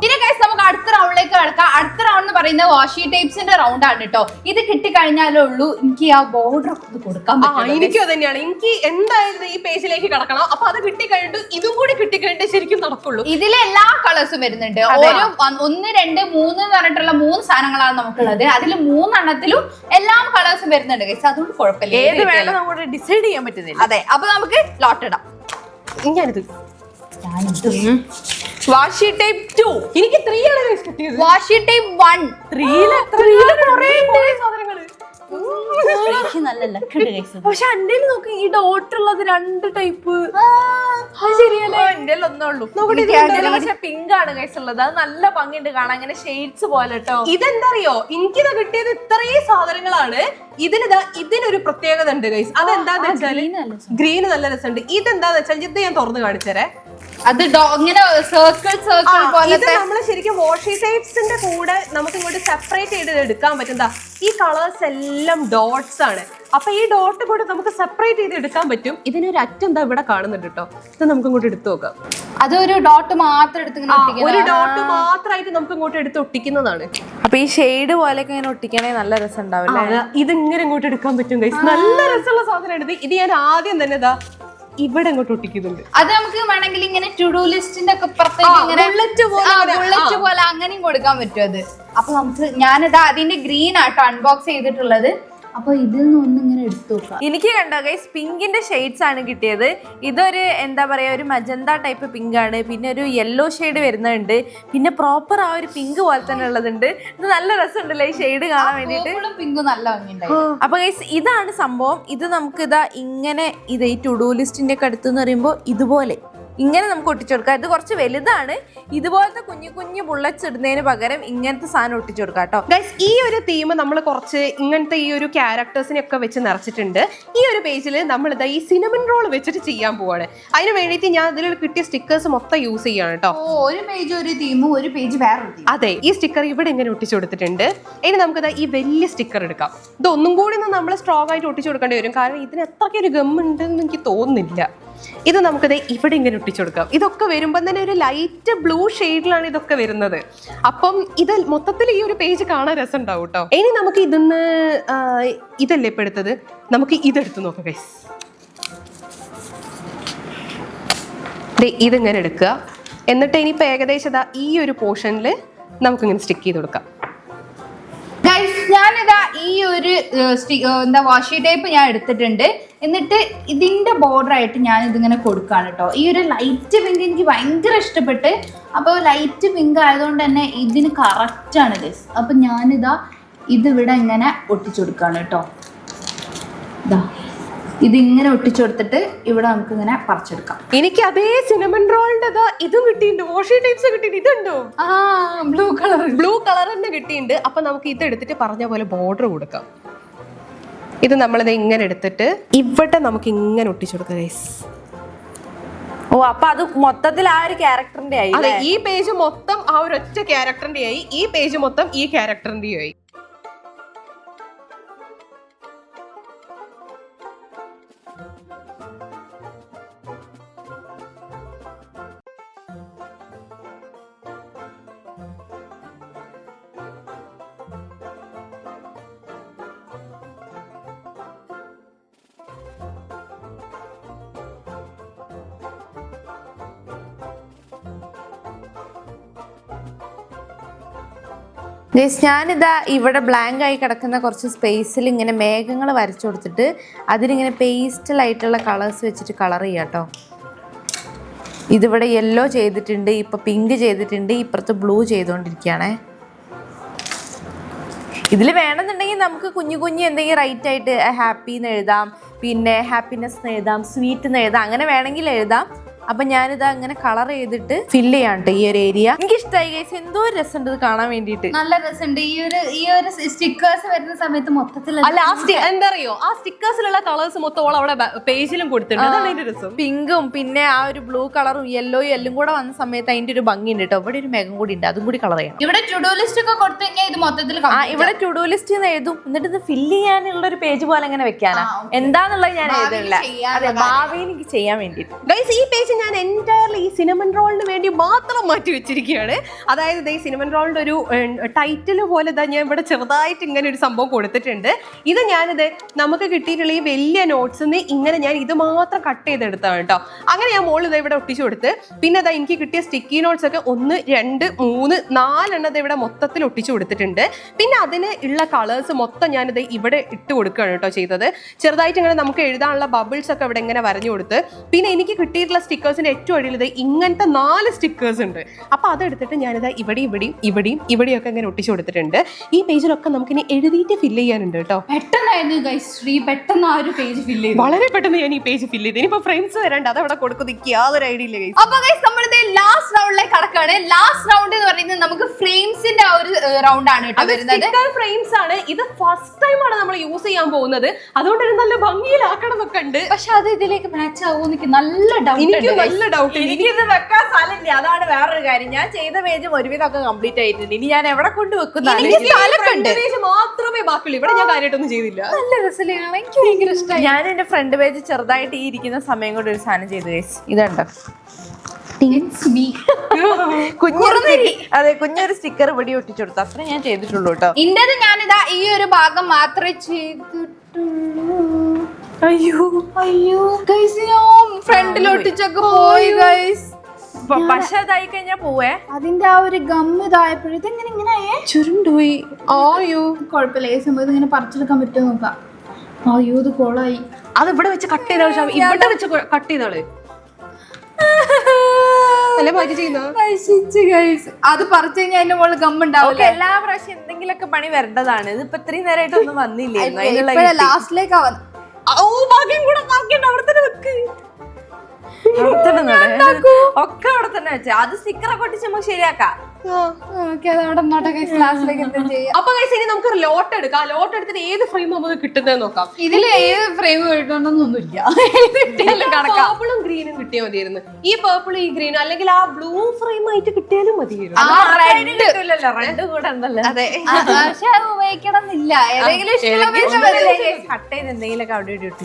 പിന്നെ ഗൈസ് നമുക്ക് അടുത്ത റൗണ്ടിലേക്ക് കിടക്കാം. അടുത്ത റൗണ്ട് എന്ന് പറയുന്നത് വാഷി ടൈപ്സിന്റെ റൗണ്ട് ആണ് കേട്ടോ. ഇത് കിട്ടിക്കഴിഞ്ഞാലേ ഉള്ളൂ എനിക്ക് ആ ബോർഡർ ഒക്കെ കൊടുക്കാൻ പറ്റും. എനിക്കും അത് തന്നെയാണ്. എനിക്ക് എന്തായാലും ഈ പേജിലേക്ക് കടക്കണം. അപ്പൊ അത് കിട്ടിക്കഴിഞ്ഞിട്ട് ഇതും കൂടി കിട്ടിക്കഴിഞ്ഞിട്ട് ശരിക്കും നടക്കുള്ളൂ. ഇതിലെ എല്ലാ കളേഴ്സും വരുന്നുണ്ട്. ഓരോ 1, 2, 3 എന്ന് പറഞ്ഞിട്ടുള്ള 3 സാധനങ്ങളാണ് നമുക്കുള്ളത്. അതിൽ 3 എണ്ണത്തിലും എല്ലാം കളേഴ്സും വരുന്നുണ്ട് ഗൈസ്, അതുകൊണ്ട് കുഴപ്പമില്ല. ഏത് വേണം നമുക്ക് ഡിസൈഡ് ചെയ്യാൻ പറ്റുന്നില്ല. അതെ, അപ്പൊ നമുക്ക് ലോട്ട് ഇടാം. ഞാനിത് വാഷി ടൈപ്പ് 2 എനിക്ക് 3 ആണ് കിട്ടിയത്. വാഷി ടൈപ്പ് 1 നല്ല ലക്കുണ്ട് ഗൈസ്. പക്ഷെ എന്റെ നോക്ക് ഈ ഡോട്ട് ഉള്ളത് 2 ടൈപ്പ്. ശരിയല്ലേ? എന്റെ ഒന്നേ ഉള്ളൂ. പക്ഷെ പിങ്ക് ആണ് ഗൈസ് ഉള്ളത്. അത് നല്ല ഭംഗിയുണ്ട് കാണാൻ, ഇങ്ങനെ ഷെയ്ഡ്സ് പോലെ കേട്ടോ. ഇതെന്താ അറിയോ, എനിക്കിത് കിട്ടിയത് ഇത്രയും സാധനങ്ങളാണ്. ഇതിനൊരു പ്രത്യേകത ഉണ്ട് ഗൈസ്. അതെന്താന്ന് വെച്ചാല് ഗ്രീന് നല്ല രസമുണ്ട്. ഇതെന്താന്ന് വെച്ചാൽ ഇത് ഞാൻ തുറന്നു കാണിച്ചേരേ. അത് ഇങ്ങനെ സർക്കിൾ പോലെ നമ്മള് ശരിക്കും വാഷി ടൈപ്സിന്റെ കൂടെ നമുക്ക് ഇങ്ങോട്ട് സെപ്പറേറ്റ് ചെയ്ത് എടുക്കാൻ പറ്റും. ഈ കളേഴ്സ് എല്ലാം ഡോട്ട്സ് ആണ്. അപ്പൊ ഈ ഡോട്ട് കൂടെ നമുക്ക് സെപ്പറേറ്റ് ചെയ്ത് എടുക്കാൻ പറ്റും. ഇതിനൊരു അറ്റം എന്താ ഇവിടെ കാണുന്നുണ്ട് കേട്ടോ. ഇത് നമുക്ക് ഇങ്ങോട്ട് എടുത്തു നോക്കാം. അതൊരു ഡോട്ട് മാത്രം എടുത്ത് ഒരു ഡോട്ട് മാത്രമായിട്ട് നമുക്ക് ഇങ്ങോട്ട് എടുത്ത് ഒട്ടിക്കുന്നതാണ്. അപ്പൊ ഈ ഷെയ്ഡ് പോലെയൊക്കെ ഇങ്ങനെ ഒട്ടിക്കണേ നല്ല രസം ഉണ്ടാവില്ലേ? ഇത് ഇങ്ങനെ ഇങ്ങോട്ട് എടുക്കാൻ പറ്റും ഗൈസ്. നല്ല രസമുള്ള സാധനമാണ് ഇത് ഞാൻ ആദ്യം തന്നെ ഇവിടെ അങ്ങോട്ട് ഒട്ടിക്കുന്നുണ്ട്. അത് നമുക്ക് വേണമെങ്കിൽ ഇങ്ങനെ ടു ഡു ലിസ്റ്റിന്റെ ഒക്കെ ബുള്ളറ്റ് പോലെ അങ്ങനെയും കൊടുക്കാൻ പറ്റും അത്. അപ്പൊ നമുക്ക് ഞാനിതാ അതിന്റെ ഗ്രീൻ ആട്ടോ അൺബോക്സ് ചെയ്തിട്ടുള്ളത്. അപ്പൊ ഇതിൽ നിന്ന് ഒന്നിങ്ങനെ എടുത്തു നോക്കാം. എനിക്ക് കണ്ടോ ഗൈസ്, പിങ്കിന്റെ ഷെയ്ഡ്സ് ആണ് കിട്ടിയത്. ഇതൊരു എന്താ പറയാ, ഒരു മജന്ത ടൈപ്പ് പിങ്ക് ആണ്. പിന്നെ ഒരു യെല്ലോ ഷെയ്ഡ് വരുന്നുണ്ട്. പിന്നെ പ്രോപ്പർ ആ ഒരു പിങ്ക് പോലെ തന്നെ ഉള്ളതുണ്ട്. ഇത് നല്ല രസമുണ്ടല്ലേ ഈ ഷെയ്ഡ് കാണാൻ വേണ്ടിട്ട്. പിങ്ക് നല്ല ഭംഗിയുണ്ടായി. അപ്പൊ ഗൈസ് ഇതാണ് സംഭവം. ഇത് നമുക്ക് ഇങ്ങനെ ഈ ടു ഡു ലിസ്റ്റിന്റെ ഒക്കെ അടുത്ത് എന്ന് പറയുമ്പോൾ ഇതുപോലെ ഇങ്ങനെ നമുക്ക് ഒട്ടിച്ചു കൊടുക്കാം. ഇത് കുറച്ച് വലുതാണ്. ഇതുപോലത്തെ കുഞ്ഞു കുഞ്ഞു ബുള്ളറ്റ്സ് ഇടുന്നതിന് പകരം ഇങ്ങനത്തെ സാധനം ഒട്ടിച്ചു കൊടുക്കാം കേട്ടോ. ഗൈസ് ഈ ഒരു തീം നമ്മൾ കുറച്ച് ഇങ്ങനത്തെ ഈ ഒരു ക്യാരക്ടേഴ്സിനെ ഒക്കെ വെച്ച് നിറച്ചിട്ടുണ്ട്. ഈ ഒരു പേജിൽ നമ്മൾ ഈ സിനമൺ റോൾ വെച്ചിട്ട് ചെയ്യാൻ പോവാണ്. അതിന് വേണ്ടിയിട്ട് ഞാൻ ഇതിൽ കിട്ടിയ സ്റ്റിക്കേഴ്സ് മൊത്തം യൂസ് ചെയ്യാണ് കേട്ടോ. ഒരു പേജ് ഒരു തീമും ഒരു പേജ് വേറെ. അതെ, ഈ സ്റ്റിക്കർ ഇവിടെ ഇങ്ങനെ ഒട്ടിച്ചു കൊടുത്തിട്ടുണ്ട്. ഇനി നമുക്ക് ഈ വലിയ സ്റ്റിക്കർ എടുക്കാം. ഇത് ഒന്നും കൂടി നമ്മൾ സ്ട്രോങ് ആയിട്ട് ഒട്ടിച്ചു കൊടുക്കേണ്ടി വരും, കാരണം ഇതിന് അത്രയ്ക്ക് ഒരു ഗം ഉണ്ടെന്ന് എനിക്ക് തോന്നുന്നില്ല. ഇത് നമുക്കത് ഇവിടെ ഇങ്ങനെ ഒട്ടിച്ചു കൊടുക്കാം. ഇതൊക്കെ വരുമ്പോൾ തന്നെ ഒരു ലൈറ്റ് ബ്ലൂ ഷെയ്ഡിലാണ് ഇതൊക്കെ വരുന്നത്. അപ്പം ഇത് മൊത്തത്തിൽ ഈ ഒരു പേജ് കാണാൻ രസം ഉണ്ടാവും കേട്ടോ. ഇനി നമുക്ക് ഇതിന്ന് ഇതല്ലേ ഇപ്പൊ എടുത്തത്, നമുക്ക് ഇതെടുത്ത് നോക്കാം ഗൈസ്. ഇതിങ്ങനെ എടുക്കുക. എന്നിട്ട് ഇനിയിപ്പോൾ ഏകദേശം ഈ ഒരു പോർഷനിൽ നമുക്കിങ്ങനെ സ്റ്റിക്ക് ചെയ്ത് കൊടുക്കാം. ഗൈസ് ഞാനിതാ ഈ ഒരു എന്താ വാഷി ടേപ്പ് ഞാൻ എടുത്തിട്ടുണ്ട്. എന്നിട്ട് ഇതിന്റെ ബോർഡർ ആയിട്ട് ഞാൻ ഇതിങ്ങനെ കൊടുക്കാണ് കേട്ടോ. ഈ ഒരു ലൈറ്റ് പിങ്ക് എനിക്ക് ഭയങ്കര ഇഷ്ടപ്പെട്ട്. അപ്പോൾ ലൈറ്റ് പിങ്ക് ആയതുകൊണ്ട് തന്നെ ഇതിന് കറക്റ്റാണ് ഗൈസ്. അപ്പം ഞാനിതാ ഇതിവിടെ ഇങ്ങനെ ഒട്ടിച്ചു കൊടുക്കാണ് കേട്ടോ. ഇതാ ഇതിങ്ങനെ ഒട്ടിച്ചു കൊടുത്തിട്ട് ഇവിടെ നമുക്ക് ഇങ്ങനെ പറിച്ചെടുക്കാം. എനിക്ക് അതേ സിനമൺ റോളിന്റെ ഇതും കിട്ടിയിട്ടുണ്ട്, വാഷി ടൈപ്സ് കിട്ടിയിട്ടുണ്ട്. ഇതുണ്ടോ? ബ്ലൂ കളർ തന്നെ കിട്ടിയിട്ടുണ്ട്. അപ്പൊ നമുക്ക് ഇത് എടുത്തിട്ട് പറഞ്ഞ പോലെ ബോർഡർ കൊടുക്കാം. ഇത് നമ്മളിത് ഇങ്ങനെ എടുത്തിട്ട് ഇവിടെ നമുക്ക് ഇങ്ങനെ ഒട്ടിച്ചു കൊടുക്കാം ഗൈസ്. ഓ, അപ്പൊ അത് മൊത്തത്തിൽ ആ ഒരു ക്യാരക്ടറിന്റെ ആയി. അതെ, ഈ പേജ് മൊത്തം ആ ഒരു ഒറ്റ ക്യാരക്ടറിന്റെ ആയി, ഈ പേജ് മൊത്തം ഈ ക്യാരക്ടറിന്റെ ആയി. ഞാനിതാ ഇവിടെ ബ്ലാങ്ക് ആയി കിടക്കുന്ന കുറച്ച് സ്പേസിൽ ഇങ്ങനെ മേഘങ്ങൾ വരച്ചു കൊടുത്തിട്ട് അതിലിങ്ങനെ പേസ്റ്റലായിട്ടുള്ള കളേഴ്സ് വെച്ചിട്ട് കളർ ചെയ്യാം കേട്ടോ. ഇതിവിടെ യെല്ലോ ചെയ്തിട്ടുണ്ട്, ഇപ്പൊ പിങ്ക് ചെയ്തിട്ടുണ്ട്, ഇപ്പുറത്ത് ബ്ലൂ ചെയ്തുകൊണ്ടിരിക്കുകയാണേ. ഇതിൽ വേണമെന്നുണ്ടെങ്കിൽ നമുക്ക് കുഞ്ഞു കുഞ്ഞു എന്തെങ്കിലും റൈറ്റ് ആയിട്ട് ഹാപ്പി എന്ന് എഴുതാം, പിന്നെ ഹാപ്പിനെസ് എന്ന് എഴുതാം, സ്വീറ്റ് എന്ന് എഴുതാം, അങ്ങനെ വേണമെങ്കിൽ എഴുതാം. അപ്പൊ ഞാനിത് അങ്ങനെ കളർ ചെയ്തിട്ട് ഫില്ല് ചെയ്യാം കേട്ടോ ഈ ഒരു ഏരിയ. എനിക്ക് ഇഷ്ടമായി ഗൈസ്, എന്തോ രസമുണ്ട് ഇത് കാണാൻ വേണ്ടിയിട്ട്. നല്ല രസമുണ്ട്. ഈ ഒരു സ്റ്റിക്കേഴ്സ് വരുന്ന സമയത്ത് മൊത്തത്തിൽ അല്ല, എന്താ അറിയോ, ആ സ്റ്റിക്കേഴ്സിലുള്ള കളേഴ്സ് മൊത്തം അവിടെ പേജിലും കൊടുത്തിട്ടുണ്ട്. അതാണ് അതിന്റെ രസം. പിങ്കും പിന്നെ ആ ഒരു ബ്ലൂ കളറും യെല്ലോയും എല്ലാം കൂടെ വന്ന സമയത്ത് അതിന്റെ ഒരു ഭംഗി ഉണ്ട് കേട്ടോ. ഇവിടെ ഒരു മേഘം കൂടി ഉണ്ട്, അതും കൂടി കളർ ചെയ്യണം. ഇവിടെ ടു ഡു ലിസ്റ്റ് ഒക്കെ കൊടുത്തു കഴിഞ്ഞാൽ ഇത് മൊത്തത്തിൽ ഇവിടെ ടു ഡു ലിസ്റ്റ് എഴുതും, എന്നിട്ട് ഇത് ഫില്ല് ചെയ്യാനുള്ള ഒരു പേജ് പോലെ ഇങ്ങനെ വെക്കാനാ. എന്താന്നുള്ളത് ഞാൻ എഴുതില്ല. അതെ, ഭാവിയിൽ എനിക്ക് ചെയ്യാൻ വേണ്ടിട്ട്. ഗൈസ്, ഈ പേജ് ഞാൻ എൻറ്റയർലി ഈ സിനമൺ റോളിന് വേണ്ടി മാത്രം മാറ്റി വെച്ചിരിക്കുകയാണ്. അതായത് ഈ സിനമൺ റോളിന്റെ ഒരു ടൈറ്റിൽ പോലെ ഞാൻ ഇവിടെ ചെറുതായിട്ട് ഇങ്ങനെ ഒരു സംഭവം കൊടുത്തിട്ടുണ്ട്. ഇത് ഞാനിത് നമുക്ക് കിട്ടിയിട്ടുള്ള ഈ വലിയ നോട്ട്സിൽ നിന്ന് ഇങ്ങനെ ഞാൻ ഇത് മാത്രം കട്ട് ചെയ്തെടുത്താണ് കേട്ടോ. അങ്ങനെ ഞാൻ മോളിൽ ഇത് ഇവിടെ ഒട്ടിച്ചു കൊടുത്ത്, പിന്നെ അതാ എനിക്ക് കിട്ടിയ സ്റ്റിക്കി നോട്ട്സ് ഒക്കെ 1, 2, 3, 4 എണ്ണത് ഇവിടെ മൊത്തത്തിൽ ഒട്ടിച്ചു കൊടുത്തിട്ടുണ്ട്. പിന്നെ അതിന് ഉള്ള കളേഴ്സ് മൊത്തം ഞാനിത് ഇവിടെ ഇട്ട് കൊടുക്കുകയാണ് കേട്ടോ ചെയ്തത്. ചെറുതായിട്ട് ഇങ്ങനെ നമുക്ക് എഴുതാനുള്ള ബബിൾസ് ഒക്കെ ഇവിടെ ഇങ്ങനെ വരഞ്ഞു കൊടുത്ത്, പിന്നെ എനിക്ക് കിട്ടിയിട്ടുള്ള സ്റ്റിക്കേഴ്സിന്റെ ഏറ്റവും അടിയിൽ ഇങ്ങനത്തെ 4 സ്റ്റിക്കേഴ്സ് ഉണ്ട്. അപ്പൊ അതെടുത്തിട്ട് ഞാനിത് ഇവിടെയും ഒക്കെ ഇങ്ങനെ ഒട്ടിച്ചു കൊടുത്തിട്ടുണ്ട്. ഈ പേജിലൊക്കെ നമുക്ക് ഇനി എഴുതിയിട്ട് ഫില്ല് ചെയ്യാനുണ്ട് കേട്ടോ. പെട്ടെന്നായിരുന്നു ഗൈസ്, പെട്ടെന്ന് ആ ഒരു പേജ് ഫില്ല് ചെയ്തു. വളരെ പെട്ടെന്ന് ഞാൻ ഈ പേജ് ഫില്ല് ചെയ്തു. ഇനിയിപ്പോ ഫ്രണ്ട്സ് വരാണ്ട് അതവിടെ കൊടുക്കുന്ന യാതൊരു ഐഡിയ ഇല്ല ഗൈസ്. അപ്പൊ ഗൈസ്, നമ്മളിത് ലാസ്റ്റ് റൗണ്ടിലേക്ക് കടക്കാണ്. ലാസ്റ്റ് റൗണ്ട് എന്ന് പറയുന്നത് നമുക്ക് ഫ്രെയിംസിന്റെ ആ ഒരു റൗണ്ട് ആണ് കേട്ടോ വരുന്നത്. ഫ്രെയിംസ് ആണ്. ഇത് ഫസ്റ്റ് ടൈം ആണ് നമ്മൾ യൂസ് ചെയ്യാൻ പോകുന്നത്, അതുകൊണ്ട് നല്ല ഭംഗിയിലാക്കണം എന്നൊക്കെ ഉണ്ട്. പക്ഷെ അത് ഇതിലേക്ക് മാച്ച് ആവുമോ എനിക്ക് നല്ല ഡൗട്ട്. എനിക്കിത് വെക്കാൻ സ്ഥലമില്ല, അതാണ് വേറൊരു കാര്യം. ഞാൻ ചെയ്ത പേജും ഒരുവിധമൊക്കെ കംപ്ലീറ്റ് ആയിട്ടുണ്ട്. ഇനി ഞാൻ എവിടെ കൊണ്ട് വെക്കുന്നതാണ് മാത്രമേ ബാക്കിയുള്ളൂ. ഇവിടെ ഞാൻ കാര്യമായിട്ടൊന്നും ചെയ്തില്ല. നല്ല രസമാണ്, എനിക്ക് ഭയങ്കര ഇഷ്ടമായി. ഞാൻ എന്റെ ഫ്രണ്ട് പേജ് ചെറുതായിട്ട് ഈ ഇരിക്കുന്ന സമയം കൊണ്ട് ഒരു സാധനം ചെയ്തു ഗൈസ്. ഇതുണ്ടോ, അതെ, കുഞ്ഞൊരു സ്റ്റിക്കർ ഇവിടെ ഒട്ടിച്ചു കൊടുത്തു. അത്ര ഞാൻ ചെയ്തിട്ടുള്ളൂ കേട്ടോ. ഇന്റത് ഞാനിതാ ഈ ഒരു ഭാഗം മാത്രമേ ചെയ്തിട്ടുള്ളൂ. അയ്യോ ഗൈസ്, ഞാൻ ഫ്രണ്ടിൽ ഒട്ടിച്ചൊക്കെ പോയി ഗൈസ്. പക്ഷെ അതായി കഴിഞ്ഞാ പോവേ, അതിന്റെ ആ ഒരു ഗം ഇതായപ്പോഴും ഇതെങ്ങനെ ഇങ്ങനെ ചുരുണ്ടുപോയി. കുഴപ്പമില്ല, ഈ സമയത്ത് ഇങ്ങനെ പറിച്ചെടുക്കാൻ പറ്റുമോ നോക്കാം. അയ്യോ, ഇത് കോളായി. അത് ഇവിടെ വെച്ച് കട്ട് ചെയ്ത, ഇവിടെ വെച്ച് കട്ട് ചെയ്താള് അല്ല മാറ്റി ചെയ്യുന്ന. അത് പറിച്ചു കഴിഞ്ഞാൽ അതിന്റെ മുകളിൽ ഗം ഉണ്ടാവും. എല്ലാ പ്രാവശ്യം എന്തെങ്കിലുമൊക്കെ പണി വരേണ്ടതാണ്. ഇതിപ്പോ ഇത്രയും നേരമായിട്ട് ഒന്നും വന്നില്ലേ. ലാസ്റ്റിലേക്ക് ഒക്കെ അവിടെ തന്നെ വെച്ച അത് സ്റ്റിക്കറൊക്കെ ഒട്ടിച്ച് നമുക്ക് ശരിയാക്കാം. അപ്പൊ ഇനി നമുക്ക് ലോട്ട് എടുക്കാം. ലോട്ട് എടുത്തിട്ട് ഏത് ഫ്രെയിം നമുക്ക് കിട്ടുന്നത് നോക്കാം. ഇതിൽ ഏത് ഫ്രെയിം കിട്ടണമെന്നൊന്നുമില്ല, പേർപ്പിളും ഗ്രീനും കിട്ടിയാൽ മതിയായിരുന്നു. ഈ പേർപ്പിളും ഈ ഗ്രീനും അല്ലെങ്കിൽ ആ ബ്ലൂ ഫ്രെയിം ആയിട്ട് കിട്ടിയാലും മതിയായിരുന്നു. റെഡ് കൂടെ ഉണ്ടല്ലോ. അതെ, പക്ഷെ അത് ഉപയോഗിക്കണമെന്നില്ല. ഏതെങ്കിലും കട്ട് ചെയ്ത് എന്തെങ്കിലുമൊക്കെ അവിടെ ഇട്ടു.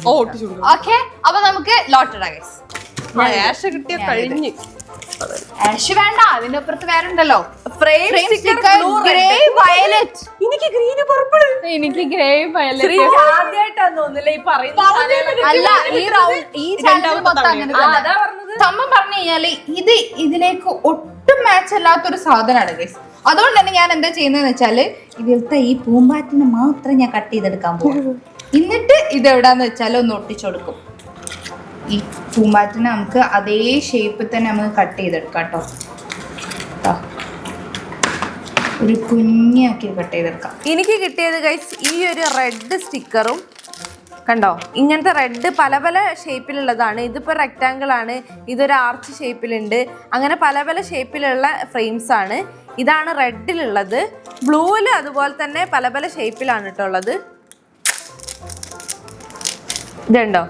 ഓക്കെ, അപ്പൊ നമുക്ക് ലോട്ട് ഇടാം. കിട്ടിയ കഴിഞ്ഞ് ആഷ് വേണ്ട, അതിന്റെ അപ്പുറത്ത് വേറെ ഉണ്ടല്ലോ. എനിക്ക് ഗ്രീന് പർപ്പിൾ, എനിക്ക് ഗ്രേ വയലറ്റ്. ആദ്യമായിട്ടാന്ന് തോന്നുന്നില്ല ഈ പറയുന്നത്. അല്ല, ഈ റൗണ്ട് ഈ ചാനൽ മൊത്തം അങ്ങനെ അതാ പറഞ്ഞത്. സംഭവം പറഞ്ഞു കഴിഞ്ഞാല് ഇത് ഇതിലേക്ക് ഒട്ടും മാച്ച് അല്ലാത്തൊരു സാധനമാണ് ഗൈസ്. അതുകൊണ്ട് തന്നെ ഞാൻ എന്താ ചെയ്യുന്നതെന്ന് വെച്ചാല് ഇതിലത്തെ ഈ പൂമ്പാറ്റിനെ മാത്രം ഞാൻ കട്ട് ചെയ്തെടുക്കാൻ പോകും. എന്നിട്ട് ഇത് എവിടാന്ന് വെച്ചാൽ ഒന്ന് ഒട്ടിച്ചു കൊടുക്കും. ഈ പൂമ്പാറ്റിനെ നമുക്ക് അതേ ഷേപ്പിൽ തന്നെ നമുക്ക് കട്ട് ചെയ്തെടുക്കാം കേട്ടോ. ഒരു കുഞ്ഞാക്കി കട്ട് ചെയ്തെടുക്കാം. എനിക്ക് കിട്ടിയത് ഗൈസ് ഈ ഒരു റെഡ് സ്റ്റിക്കറും കണ്ടോ, ഇങ്ങനത്തെ റെഡ് പല പല ഷേപ്പിലുള്ളതാണ്. ഇതിപ്പോൾ റെക്റ്റാങ്കിൾ ആണ്, ഇതൊരു ആർച്ച് ഷേപ്പിലുണ്ട്, അങ്ങനെ പല പല ഷേപ്പിലുള്ള ഫ്രെയിംസ് ആണ്. ഇതാണ് റെഡിലുള്ളത്. ബ്ലൂവിൽ അതുപോലെ തന്നെ പല പല ഷേപ്പിലാണ് കേട്ടോ ഉള്ളത്. ഇതുണ്ടോ,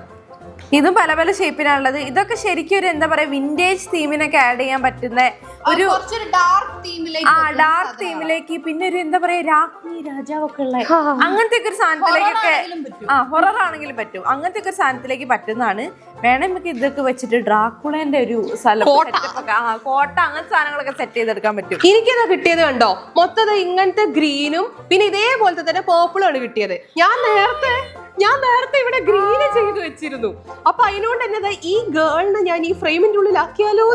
ഇതും പല പല ഷേപ്പിലാണുള്ളത്. ഇതൊക്കെ ശരിക്കും ഒരു എന്താ പറയാ വിന്റേജ് തീമിനൊക്കെ ആഡ് ചെയ്യാൻ പറ്റുന്ന ഒരു ഡാർക്ക് തീമിലേക്ക്, പിന്നെ ഒരു എന്താ പറയാ രാജ്ഞി രാജാവൊക്കെ ഉള്ള അങ്ങനത്തെ ഒക്കെ ഒരു സാധനത്തിലേക്കൊക്കെ ഹൊറർ ആണെങ്കിലും പറ്റും. അങ്ങനത്തെ ഒക്കെ ഒരു സാധനത്തിലേക്ക് പറ്റുന്നതാണ്. വേണമെങ്കിൽ ഇതൊക്കെ വെച്ചിട്ട് ഡ്രാക്കുളേന്റെ ഒരു സ്ഥലം കോട്ട അങ്ങനത്തെ സാധനങ്ങളൊക്കെ സെറ്റ് ചെയ്തെടുക്കാൻ പറ്റും. എനിക്കത് കിട്ടിയത് കണ്ടോ, മൊത്തം ഇങ്ങനത്തെ ഗ്രീനും പിന്നെ ഇതേപോലത്തെ തന്നെ പേർപ്പിളും ആണ് കിട്ടിയത്. ഞാൻ നേരത്തെ ഇവിടെ ഗ്രീന് ചെയ്ത് വെച്ചിരുന്നു. അപ്പൊ അതിനോണ്ട് തന്നെ ഈ ഗേളിനെ ഞാൻ ഈ ഫ്രെയിമിന്റെ ഉള്ളിലാക്കിയാലോ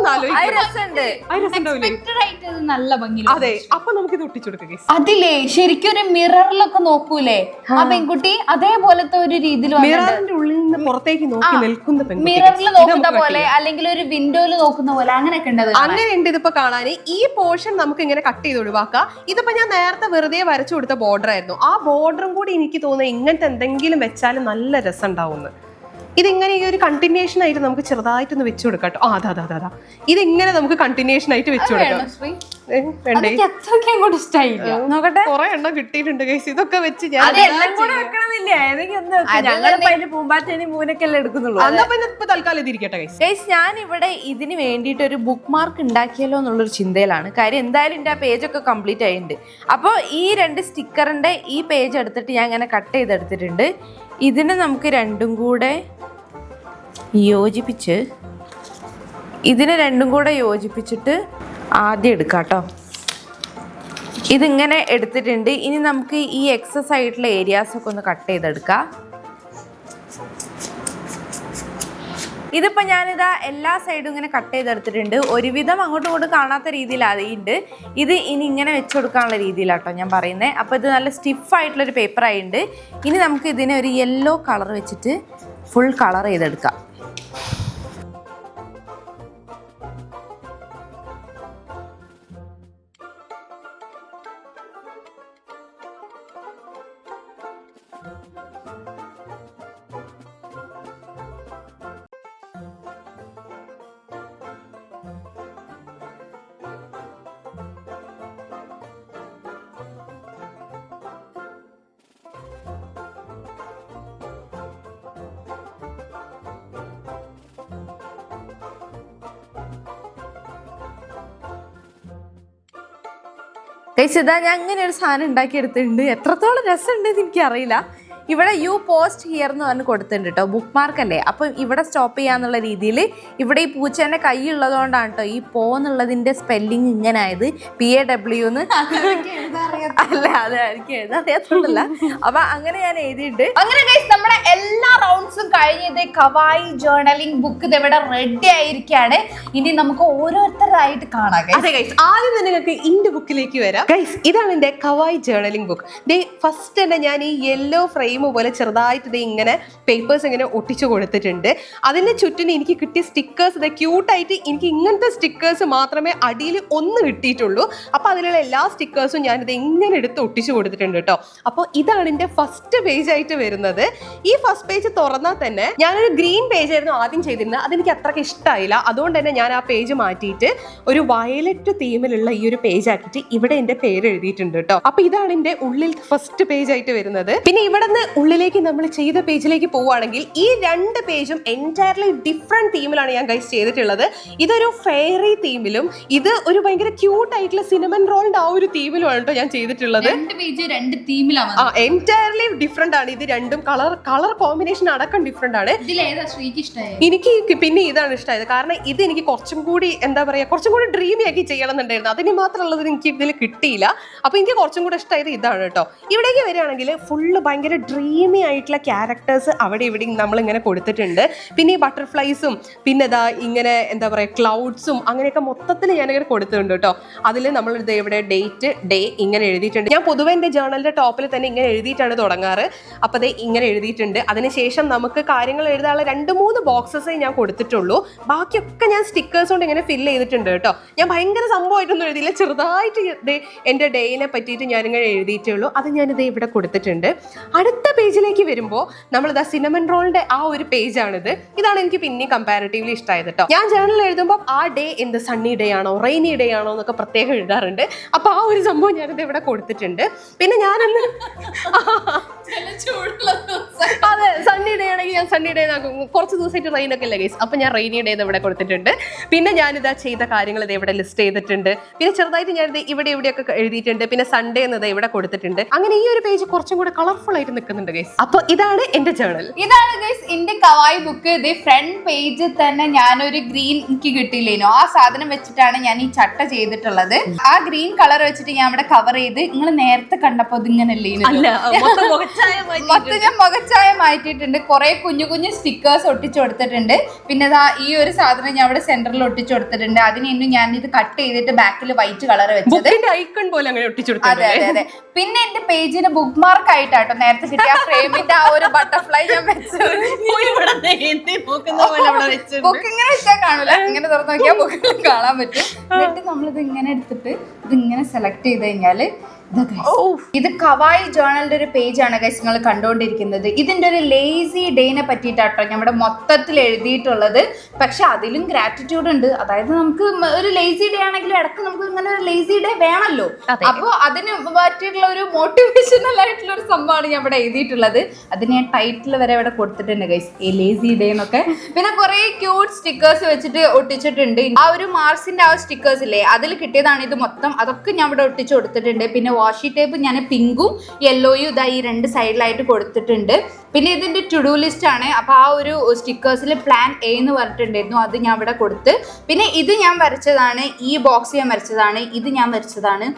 നല്ല ഭംഗി. അതെ, അപ്പൊ നമുക്ക് ഇത് ഒട്ടിച്ചു കൊടുക്കാം. അതിലേ ശരിക്കും ഒരു മിററിലൊക്കെ നോക്കൂലേ ആ പെൺകുട്ടി, അതേപോലത്തെ ഒരു രീതിയിൽ മിററിന്റെ ഉള്ളിൽ നിന്ന് പുറത്തേക്ക് നോക്കി നിൽക്കുന്ന പെൺകുട്ടി, മിററിൽ നോക്കുന്ന പോലെ അല്ലെങ്കിൽ ഒരു വിൻഡോയിൽ നോക്കുന്ന പോലെ അങ്ങനെയൊക്കെ ഉണ്ട്. അങ്ങനെ ഉണ്ട് ഇതിപ്പോ കാണാൻ. ഈ പോർഷൻ നമുക്ക് ഇങ്ങനെ കട്ട് ചെയ്ത് ഒഴിവാക്കാം. ഇതിപ്പോ ഞാൻ നേരത്തെ വെറുതെ വരച്ചു കൊടുത്ത ബോർഡർ ആയിരുന്നു. ആ ബോർഡറും കൂടി എനിക്ക് തോന്നുന്നത് ഇങ്ങനത്തെ എന്തെങ്കിലും വെച്ചാൽ നല്ല രസം ഉണ്ടാവുന്നു. ഇതിങ്ങനെ ഈ ഒരു കണ്ടിന്യൂഷൻ ആയിട്ട് നമുക്ക് ചെറുതായിട്ടൊന്ന് വെച്ചു കൊടുക്കാം കേട്ടോ. അതാ ഇതിങ്ങനെ നമുക്ക് കണ്ടിന്യൂഷൻ ആയിട്ട് വെച്ചു കൊടുക്കാം. നോക്കട്ടെ, കുറെ എണ്ണം കിട്ടിയിട്ടുണ്ട് ഗൈസ്. ഇതൊക്കെ വെച്ച് തൽക്കാലം ഇതിരിക്കട്ടെ ഗൈസ്. ഞാൻ ഇവിടെ ഇതിന് വേണ്ടിയിട്ട് ഒരു ബുക്ക് മാർക്ക് ഉണ്ടാക്കിയല്ലോ എന്നുള്ളൊരു ചിന്തയിലാണ്. കാര്യം എന്തായാലും എന്റെ ആ പേജൊക്കെ കംപ്ലീറ്റ് ആയിട്ടുണ്ട്. അപ്പോൾ ഈ 2 സ്റ്റിക്കറിന്റെ ഈ പേജ് എടുത്തിട്ട് ഞാൻ ഇങ്ങനെ കട്ട് ചെയ്തെടുത്തിട്ടുണ്ട്. ഇതിനെ നമുക്ക് രണ്ടും കൂടെ യോജിപ്പിച്ച് ആദ്യം എടുക്കാം കേട്ടോ. ഇതിങ്ങനെ എടുത്തിട്ടുണ്ട്. ഇനി നമുക്ക് ഈ എക്സസ് ആയിട്ടുള്ള ഏരിയാസൊക്കെ ഒന്ന് കട്ട് ചെയ്തെടുക്കാം. ഇതിപ്പോ ഞാനിതാ എല്ലാ സൈഡും ഇങ്ങനെ കട്ട് ചെയ്തെടുത്തിട്ടുണ്ട്. ഒരുവിധം അങ്ങോട്ടും ഇങ്ങോട്ടും കാണാത്ത രീതിയിൽ ആയിട്ടുണ്ട്. ഇത് ഇനി ഇങ്ങനെ വെച്ച് കൊടുക്കാനുള്ള രീതിയിലാട്ടോ ഞാൻ പറയുന്നത്. അപ്പോൾ ഇത് നല്ല സ്റ്റിഫായിട്ടുള്ളൊരു പേപ്പർ ആയിട്ടുണ്ട്. ഇനി നമുക്ക് ഇതിനെ ഒരു യെല്ലോ കളർ വെച്ചിട്ട് ഫുൾ കളർ ചെയ്തെടുക്കാം. ഗൈസ് ഇതാ ഞാൻ അങ്ങനെ ഒരു സാധനം ഉണ്ടാക്കിയെടുത്തിട്ടുണ്ട്. എത്രത്തോളം രസമുണ്ടെന്ന് എനിക്കറിയില്ല. ഇവിടെ യു പോസ്റ്റ് ഹിയർ എന്ന് പറഞ്ഞ് കൊടുത്തിട്ടുണ്ട് കേട്ടോ. ബുക്ക് മാർക്ക് അല്ലേ, അപ്പം ഇവിടെ സ്റ്റോപ്പ് ചെയ്യാന്നുള്ള രീതിയിൽ ഇവിടെ ഈ പൂച്ചേൻ്റെ കൈ ഉള്ളതുകൊണ്ടാണ് കേട്ടോ ഈ പോ എന്നുള്ളതിൻ്റെ സ്പെല്ലിങ് ഇങ്ങനെ ആയത്. PAW എന്ന് അല്ല, അത് എനിക്ക് എഴുതാൻ അറിയാത്തതല്ല. അപ്പൊ അങ്ങനെ ഞാൻ എഴുതിയിട്ട് അങ്ങനെ ഗൈസ് നമ്മുടെ എല്ലാ റൗണ്ട്സും കഴിഞ്ഞത് കവായി ജേർണലിംഗ് ബുക്ക് ഇവിടെ റെഡി ആയിരിക്കാണ്. ഇനി നമുക്ക് ഓരോരുത്തരായിട്ട് കാണാം. അതെ ഗൈസ്, ആദ്യം തന്നെ നിങ്ങൾക്ക് ഇന്റെ ബുക്കിലേക്ക് വരാം. ഗൈസ് ഇതാണ് എന്റെ കവായി ജേർണലിംഗ് ബുക്ക്. ഫസ്റ്റ് തന്നെ ഞാൻ ഈ യെല്ലോ ഫ്രെയിം പോലെ ചെറുതായിട്ട് ഇങ്ങനെ പേപ്പേഴ്സ് ഇങ്ങനെ ഒട്ടിച്ചു കൊടുത്തിട്ടുണ്ട്. അതിന്റെ ചുറ്റിന് എനിക്ക് കിട്ടിയ സ്റ്റിക്കേഴ്സ് ക്യൂട്ടായിട്ട് എനിക്ക് ഇങ്ങനത്തെ സ്റ്റിക്കേഴ്സ് മാത്രമേ അടിയിൽ ഒന്ന് കിട്ടിയിട്ടുള്ളൂ. അപ്പൊ അതിലുള്ള എല്ലാ സ്റ്റിക്കേഴ്സും ഞാനിത് ഇങ്ങനെ എടുത്ത് ഒട്ടിച്ചു കൊടുത്തിട്ടുണ്ട് കേട്ടോ. അപ്പോൾ ഇതാണ് എന്റെ ഫസ്റ്റ് പേജ് ആയിട്ട് വരുന്നത്. ഈ ഫസ്റ്റ് പേജ് തുറന്നാൽ തന്നെ ഞാനൊരു ഗ്രീൻ പേജ് ആയിരുന്നു ആദ്യം ചെയ്തിരുന്നത്. അതെനിക്ക് അത്രയ്ക്ക് ഇഷ്ടമായില്ല. അതുകൊണ്ട് തന്നെ ഞാൻ ആ പേജ് മാറ്റിയിട്ട് ഒരു വയലറ്റ് തീമിലുള്ള ഈ ഒരു പേജ് ആക്കിയിട്ട് ഇവിടെ എന്റെ പേര് എഴുതിയിട്ടുണ്ട് കേട്ടോ. അപ്പൊ ഇതാണ് എന്റെ ഉള്ളിൽ ഫസ്റ്റ് പേജ് ആയിട്ട് വരുന്നത്. പിന്നെ ഇവിടെ നിന്ന് ഉള്ളിലേക്ക് നമ്മൾ ചെയ്ത പേജിലേക്ക് പോവുകയാണെങ്കിൽ ഈ 2 പേജും എൻറ്റയർലി ഡിഫറെന്റ് തീമിലാണ് ഞാൻ ഗൈസ് ചെയ്തിട്ടുള്ളത്. ഇതൊരു ഫെയറി തീമിലും ഇത് ഒരു ഭയങ്കര ക്യൂട്ട് ആയിട്ടുള്ള സിനമൺ റോളിന്റെ ആ ഒരു തീമിലുമാണ് കേട്ടോ ഞാൻ ചെയ്തിട്ടുള്ളത്. എൻറ്റയർലി ഡിഫറെന്റ് ആണ് ഇത് രണ്ടും. കളർ കോമ്പിനേഷൻ അടക്കം ഡിഫറെന്റ് ആണ്. എനിക്ക് പിന്നെ ഇതാണ് ഇഷ്ടമായത്. കാരണം ഇത് എനിക്ക് കുറച്ചും കൂടി എന്താ പറയാ കുറച്ചും കൂടി ഡ്രീമി ആക്കി ചെയ്യണം എന്നുണ്ടായിരുന്നു. അതിന് മാത്രമുള്ളത് എനിക്ക് ഇതിൽ കിട്ടിയില്ല. അപ്പൊ എനിക്ക് കുറച്ചും കൂടെ ഇഷ്ടമായത് ഇതാണ് കേട്ടോ. ഇവിടേക്ക് വരികയാണെങ്കിൽ ഫുള്ള് ഭയങ്കര ഡ്രീമി ആയിട്ടുള്ള ക്യാരക്ടേഴ്സ് അവിടെ ഇവിടെ നമ്മളിങ്ങനെ കൊടുത്തിട്ടുണ്ട്. പിന്നെ ഈ ബട്ടർഫ്ലൈസും പിന്നെ ഇതാ ഇങ്ങനെ എന്താ പറയുക ക്ലൗഡ്സും അങ്ങനെയൊക്കെ മൊത്തത്തിൽ ഞാനിങ്ങനെ കൊടുത്തിട്ടുണ്ട് കേട്ടോ. അതിൽ നമ്മൾ ഇവിടെ ഡേറ്റ് ഡേ ഇങ്ങനെ എഴുതിയിട്ടുണ്ട്. ഞാൻ പൊതുവെ എൻ്റെ ജേർണലിൻ്റെ ടോപ്പിൽ തന്നെ ഇങ്ങനെ എഴുതിയിട്ടാണ് തുടങ്ങാറ്. അപ്പോൾ അത് ഇങ്ങനെ എഴുതിയിട്ടുണ്ട്. അതിനുശേഷം നമുക്ക് കാര്യങ്ങൾ എഴുതാനുള്ള 2-3 ബോക്സസേ ഞാൻ കൊടുത്തിട്ടുള്ളൂ. ബാക്കിയൊക്കെ ഞാൻ സ്റ്റിക്കേഴ്സ് കൊണ്ട് ഇങ്ങനെ ഫില്ല് ചെയ്തിട്ടുണ്ട് കേട്ടോ. ഞാൻ ഭയങ്കര സംഭവമായിട്ടൊന്നും എഴുതിയില്ല, ചെറുതായിട്ട് എൻ്റെ ഡേയിനെ പറ്റിയിട്ട് ഞാനിങ്ങനെ എഴുതിയിട്ടേ ഉള്ളൂ. അത് ഞാനിത് ഇവിടെ കൊടുത്തിട്ടുണ്ട്. അടുത്ത പേജിലേക്ക് വരുമ്പോൾ നമ്മളിതാ സിനമൺ റോളിൻ്റെ ആ ഒരു പേജാണിത്. ഇതാണ് എനിക്ക് പിന്നെയും കമ്പാരിറ്റീവ്ലി ഇഷ്ടമായത് കേട്ടോ. ഞാൻ ജേർണൽ എഴുതുമ്പോൾ ആ ഡേ എന്ത് സണ്ണി ഡേ ആണോ റെയിനി ഡേ ആണോ എന്നൊക്കെ പ്രത്യേകം എഴുതാറുണ്ട്. അപ്പോൾ ആ ഒരു സംഭവം ഞാനിത് ഇവിടെ കൊടുത്തിട്ടുണ്ട്. പിന്നെ ഞാനന്ന് അതെ സണ്ണി ഡേ ആണെങ്കിൽ ഞാൻ സണ്ണി ഡേ കുറച്ച് ദിവസമായിട്ട് റെയിൻ ഒക്കെ ഇല്ല ഗൈസ്, അപ്പം ഞാൻ റെയിനി ഡേ ഇവിടെ കൊടുത്തിട്ടുണ്ട്. പിന്നെ ഞാനിതാ ചെയ്ത കാര്യങ്ങൾ ഇത് ഇവിടെ ലിസ്റ്റ് ചെയ്തിട്ടുണ്ട്. പിന്നെ ചെറുതായിട്ട് ഞാനിത് ഇവിടെ ഇവിടെയൊക്കെ എഴുതിയിട്ടുണ്ട്. പിന്നെ സൺഡേ എന്നത് ഇവിടെ കൊടുത്തിട്ടുണ്ട്. അങ്ങനെ ഈ ഒരു പേജ് കുറച്ചും കൂടെ കളർഫുൾ ആയിട്ട് നിൽക്കുന്നുണ്ട് ഗൈസ്. അപ്പൊ ഇതാണ് എന്റെ ജേർണൽ. ഇതാണ് ഗൈസ് എന്റെ കവായി ബുക്ക്. ഇത് ഫ്രണ്ട് പേജിൽ തന്നെ ഞാനൊരു ഗ്രീൻ എനിക്ക് കിട്ടിയില്ലേനോ, ആ സാധനം വെച്ചിട്ടാണ് ഞാൻ ഈ ചട്ട ചെയ്തിട്ടുള്ളത്. ആ ഗ്രീൻ കളർ വെച്ചിട്ട് ഞാൻ ഇവിടെ കവർ ചെയ്ത് നിങ്ങൾ നേരത്തെ കണ്ടപ്പോ ഇത് ഇങ്ങനെ മൊത്തം ഞാൻ മുഖച്ചായ മാറ്റിയിട്ടുണ്ട്. കുറെ കുഞ്ഞു കുഞ്ഞു സ്റ്റിക്കേഴ്സ് ഒട്ടിച്ചു കൊടുത്തിട്ടുണ്ട്. പിന്നെ ഈ ഒരു സാധനം ഞാൻ ഇവിടെ സെന്ററിൽ ഒട്ടിച്ചു കൊടുത്തിട്ടുണ്ട്. അതിന് ഞാൻ ഇത് കട്ട് ചെയ്തിട്ട് ബാക്കിൽ വൈറ്റ് കളർ വെച്ചത് ഐക്കൺ പോലെ അങ്ങനെ ഒട്ടിച്ചു. അതെ അതെ അതെ. പിന്നെ എന്റെ പേജിന് ബുക്ക് മാർക്ക് ആയിട്ടാട്ടോ നേരത്തെ കിട്ടിയ ഫ്രെയിമിന്റെ ആ ഒരു ബട്ടർഫ്ലൈ ഞാൻ വെച്ചത്. ബുക്ക് ഇങ്ങനെ വെച്ചാൽ കാണൂല, ഇങ്ങനെ തുറന്നു നോക്കിയാൽ ബുക്കിൽ കാണാൻ പറ്റും. എന്നിട്ട് നമ്മളിത് ഇങ്ങനെ എടുത്തിട്ട് ഇതിങ്ങനെ സെലക്ട് ചെയ്ത് കഴിഞ്ഞാല് ഇത് കവായി ജേർണലിന്റെ ഒരു പേജാണ് ഗൈസ് നിങ്ങൾ കണ്ടുകൊണ്ടിരിക്കുന്നത്. ഇതിന്റെ ഒരു ലേസി ഡേനെ പറ്റിയിട്ടാട്ടോ നമ്മുടെ മൊത്തത്തിൽ എഴുതിയിട്ടുള്ളത്. പക്ഷെ അതിലും ഗ്രാറ്റിറ്റ്യൂഡ് ഉണ്ട്. അതായത് നമുക്ക് ഒരു ലേസി ഡേ ആണെങ്കിൽ ഇടയ്ക്ക് നമുക്ക് ഇങ്ങനെ ഒരു ലേസി ഡേ വേണമല്ലോ. അപ്പോൾ അതിന് പറ്റിയിട്ടുള്ള ഒരു മോട്ടിവേഷണൽ ആയിട്ടുള്ള ഒരു സംഭവമാണ് ഞാൻ ഇവിടെ എഴുതിയിട്ടുള്ളത്. അതിന് ഞാൻ ടൈറ്റിൽ വരെ ഇവിടെ കൊടുത്തിട്ടുണ്ട് ഗൈസ്, ഈ ലേസി ഡേ എന്നൊക്കെ. പിന്നെ കുറെ ക്യൂട്ട് സ്റ്റിക്കേഴ്സ് വെച്ചിട്ട് ഒട്ടിച്ചിട്ടുണ്ട്. ആ ഒരു മാർസിന്റെ ആ സ്റ്റിക്കേഴ്സ് ഇല്ലേ, അതിൽ കിട്ടിയതാണ് ഇത് മൊത്തം. അതൊക്കെ ഞാൻ ഇവിടെ ഒട്ടിച്ച് കൊടുത്തിട്ടുണ്ട്. പിന്നെ വാഷി ടേപ്പ് ഞാൻ പിങ്കും യെല്ലോയും ഇതാ ഈ 2 സൈഡിലായിട്ട് കൊടുത്തിട്ടുണ്ട്. പിന്നെ ഇതിന്റെ ടു ഡു ലിസ്റ്റ് ആണ്. അപ്പൊ ആ ഒരു സ്റ്റിക്കേഴ്സിൽ പ്ലാൻ എ എന്ന് പറഞ്ഞിട്ടുണ്ടായിരുന്നു, അത് ഞാൻ ഇവിടെ കൊടുത്ത്. പിന്നെ ഇത് ഞാൻ വരച്ചതാണ്, ഈ ബോക്സ് ഞാൻ വരച്ചതാണ്, ഇത് ഞാൻ വരച്ചതാണ്.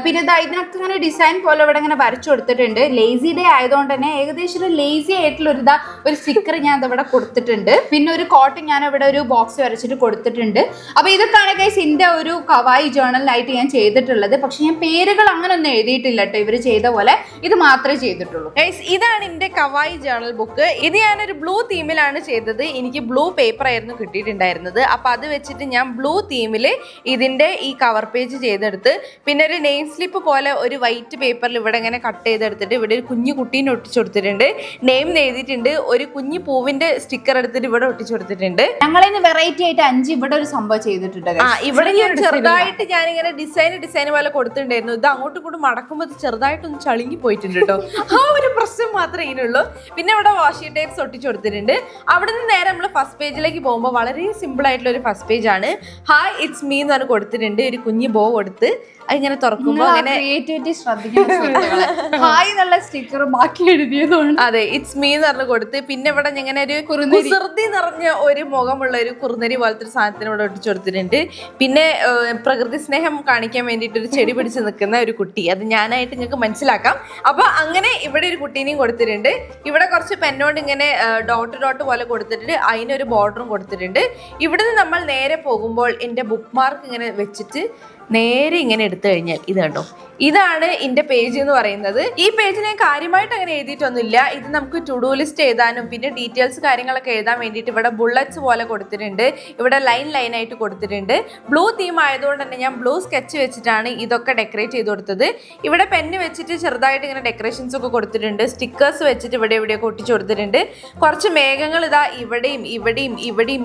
പിന്നെ ഇതിനൊക്കെ ഇങ്ങനെ ഡിസൈൻ പോലെ ഇവിടെ ഇങ്ങനെ വരച്ചു കൊടുത്തിട്ടുണ്ട്. ലേസി ഡേ ആയതുകൊണ്ട് തന്നെ ഏകദേശം ഒരു ലേസി ആയിട്ടുള്ള ഒരു സ്റ്റിക്കർ ഞാൻ ഇവിടെ കൊടുത്തിട്ടുണ്ട്. പിന്നെ ഒരു കോട്ട് ഞാൻ ഇവിടെ ഒരു ബോക്സ് വരച്ചിട്ട് കൊടുത്തിട്ടുണ്ട്. അപ്പൊ ഇതൊക്കെയാണ് ഗൈസ് എന്റെ ഒരു കവായി ജേർണലിനായിട്ട് ഞാൻ ചെയ്തിട്ടുള്ളത്. പക്ഷെ ഞാൻ പേരുകൾ അങ്ങനെ ഒന്നും എഴുതിയിട്ടില്ല കേട്ടോ, ഇവര് ചെയ്ത പോലെ ഇത് മാത്രമേ ചെയ്തിട്ടുള്ളൂ. ഗൈസ് ഇതാണ് എന്റെ കവായി ജേർണൽ ബുക്ക്. ഇത് ഞാനൊരു ബ്ലൂ തീമിലാണ് ചെയ്തത്. എനിക്ക് ബ്ലൂ പേപ്പർ ആയിരുന്നു കിട്ടിയിട്ടുണ്ടായിരുന്നത്. അപ്പൊ അത് വെച്ചിട്ട് ഞാൻ ബ്ലൂ തീമിൽ ഇതിന്റെ ഈ കവർ പേജ് ചെയ്തെടുത്ത് പിന്നെ ഒരു നെയിം സ്ലിപ്പ് പോലെ ഒരു വൈറ്റ് പേപ്പറിൽ ഇവിടെ ഇങ്ങനെ കട്ട് ചെയ്തെടുത്തിട്ട് ഇവിടെ ഒരു കുഞ്ഞു കുട്ടീനെ ഒട്ടിച്ചു കൊടുത്തിട്ടുണ്ട്. നെയിം എഴുതിയിട്ടുണ്ട്. ഒരു കുഞ്ഞു പൂവിന്റെ സ്റ്റിക്കർ എടുത്തിട്ട് ഇവിടെ ഒട്ടിച്ചു കൊടുത്തിട്ടുണ്ട്. ഞങ്ങളിന്ന് വെറൈറ്റി ആയിട്ട് 5 ഇവിടെ ഒരു സംഭവം ചെയ്തിട്ടുണ്ട്. ഇവിടെ ഞാൻ ചെറുതായിട്ട് ഞാനിങ്ങനെ ഡിസൈൻ പോലെ കൊടുത്തിട്ടുണ്ടായിരുന്നു. ഇത് അങ്ങോട്ടും ഇങ്ങോട്ടും മടക്കുമ്പോൾ ഇത് ചെറുതായിട്ടൊന്ന് ചളുങ്ങി പോയിട്ടുണ്ട് കേട്ടോ. ആ ഒരു പ്രശ്നം മാത്രമേ ഇതിനുള്ളൂ. പിന്നെ ഇവിടെ വാഷി ടേപ്സ് ഒട്ടിച്ചു കൊടുത്തിട്ടുണ്ട്. അവിടെ നിന്ന് നേരെ നമ്മൾ ഫസ്റ്റ് പേജിലേക്ക് പോകുമ്പോൾ വളരെ സിമ്പിൾ ആയിട്ടുള്ള ഒരു ഫസ്റ്റ് പേജ് ആണ്. ഹായ് ഇറ്റ്സ് മീ എന്ന് പറഞ്ഞ് കൊടുത്തിട്ടുണ്ട്. ഒരു കുഞ്ഞു ബോ കൊടുത്ത് അതിങ്ങനെ തുറക്കുമ്പോൾ അങ്ങനെ ക്രിയേറ്റിവിറ്റി ശ്രദ്ധിക്കണം. ഹായ് എന്നുള്ള സ്റ്റിക്കർ ബാക്കി എഴുതിയതാണ്. അതെ ഇറ്റ്സ് മീ എന്ന് പറഞ്ഞ് കൊടുത്ത് പിന്നെ ഇവിടെ ഇങ്ങനെ ഒരു കുസൃതി നിറഞ്ഞ ഒരു മുഖമുള്ള ഒരു കുറുനരി പോലത്തെ ഒരു സാധനത്തിന് ഇവിടെ ഒട്ടിച്ചു കൊടുത്തിട്ടുണ്ട്. പിന്നെ പ്രകൃതി സ്നേഹം കാണിക്കാൻ വേണ്ടിയിട്ട് ഒരു ചെടി പിടിച്ച് നിൽക്കുന്ന ഒരു കുട്ടി, അത് ഞാനായിട്ട് നിങ്ങൾക്ക് മനസ്സിലാക്കാം. അപ്പൊ അങ്ങനെ ഇവിടെ ഒരു കുട്ടീനെയും കൊടുത്തിട്ടുണ്ട്. ഇവിടെ കുറച്ച് പെന്നോണ്ട് ഇങ്ങനെ ഡോട്ട് പോലെ കൊടുത്തിട്ടുണ്ട്. അതിനൊരു ബോർഡറും കൊടുത്തിട്ടുണ്ട്. ഇവിടുന്ന് നമ്മൾ നേരെ പോകുമ്പോൾ എൻ്റെ ബുക്ക് മാർക്ക് ഇങ്ങനെ വെച്ചിട്ട് നേരെ ഇങ്ങനെ എടുത്തു കഴിഞ്ഞാൽ ഇത് കണ്ടോ, ഇതാണ് എൻ്റെ പേജ് എന്ന് പറയുന്നത്. ഈ പേജ് ഞാൻ കാര്യമായിട്ട് അങ്ങനെ എഴുതിയിട്ടൊന്നുമില്ല. ഇത് നമുക്ക് ടു ഡു ലിസ്റ്റ് എഴുതാനും പിന്നെ ഡീറ്റെയിൽസ് കാര്യങ്ങളൊക്കെ എഴുതാൻ വേണ്ടിയിട്ട് ഇവിടെ ബുള്ളറ്റ്സ് പോലെ കൊടുത്തിട്ടുണ്ട്. ഇവിടെ ലൈൻ ആയിട്ട് കൊടുത്തിട്ടുണ്ട്. ബ്ലൂ തീം ആയതുകൊണ്ട് തന്നെ ഞാൻ ബ്ലൂ സ്കെച്ച് വെച്ചിട്ടാണ് ഇതൊക്കെ ഡെക്കറേറ്റ് ചെയ്ത് കൊടുത്തത്. ഇവിടെ പെന്ന് വെച്ചിട്ട് ചെറുതായിട്ട് ഇങ്ങനെ ഡെക്കറേഷൻസ് ഒക്കെ കൊടുത്തിട്ടുണ്ട്. സ്റ്റിക്കേഴ്സ് വെച്ചിട്ട് ഇവിടെയൊക്കെ ഒട്ടിച്ചു കൊടുത്തിട്ടുണ്ട്. കുറച്ച് മേഘങ്ങൾ ഇതാ ഇവിടെയും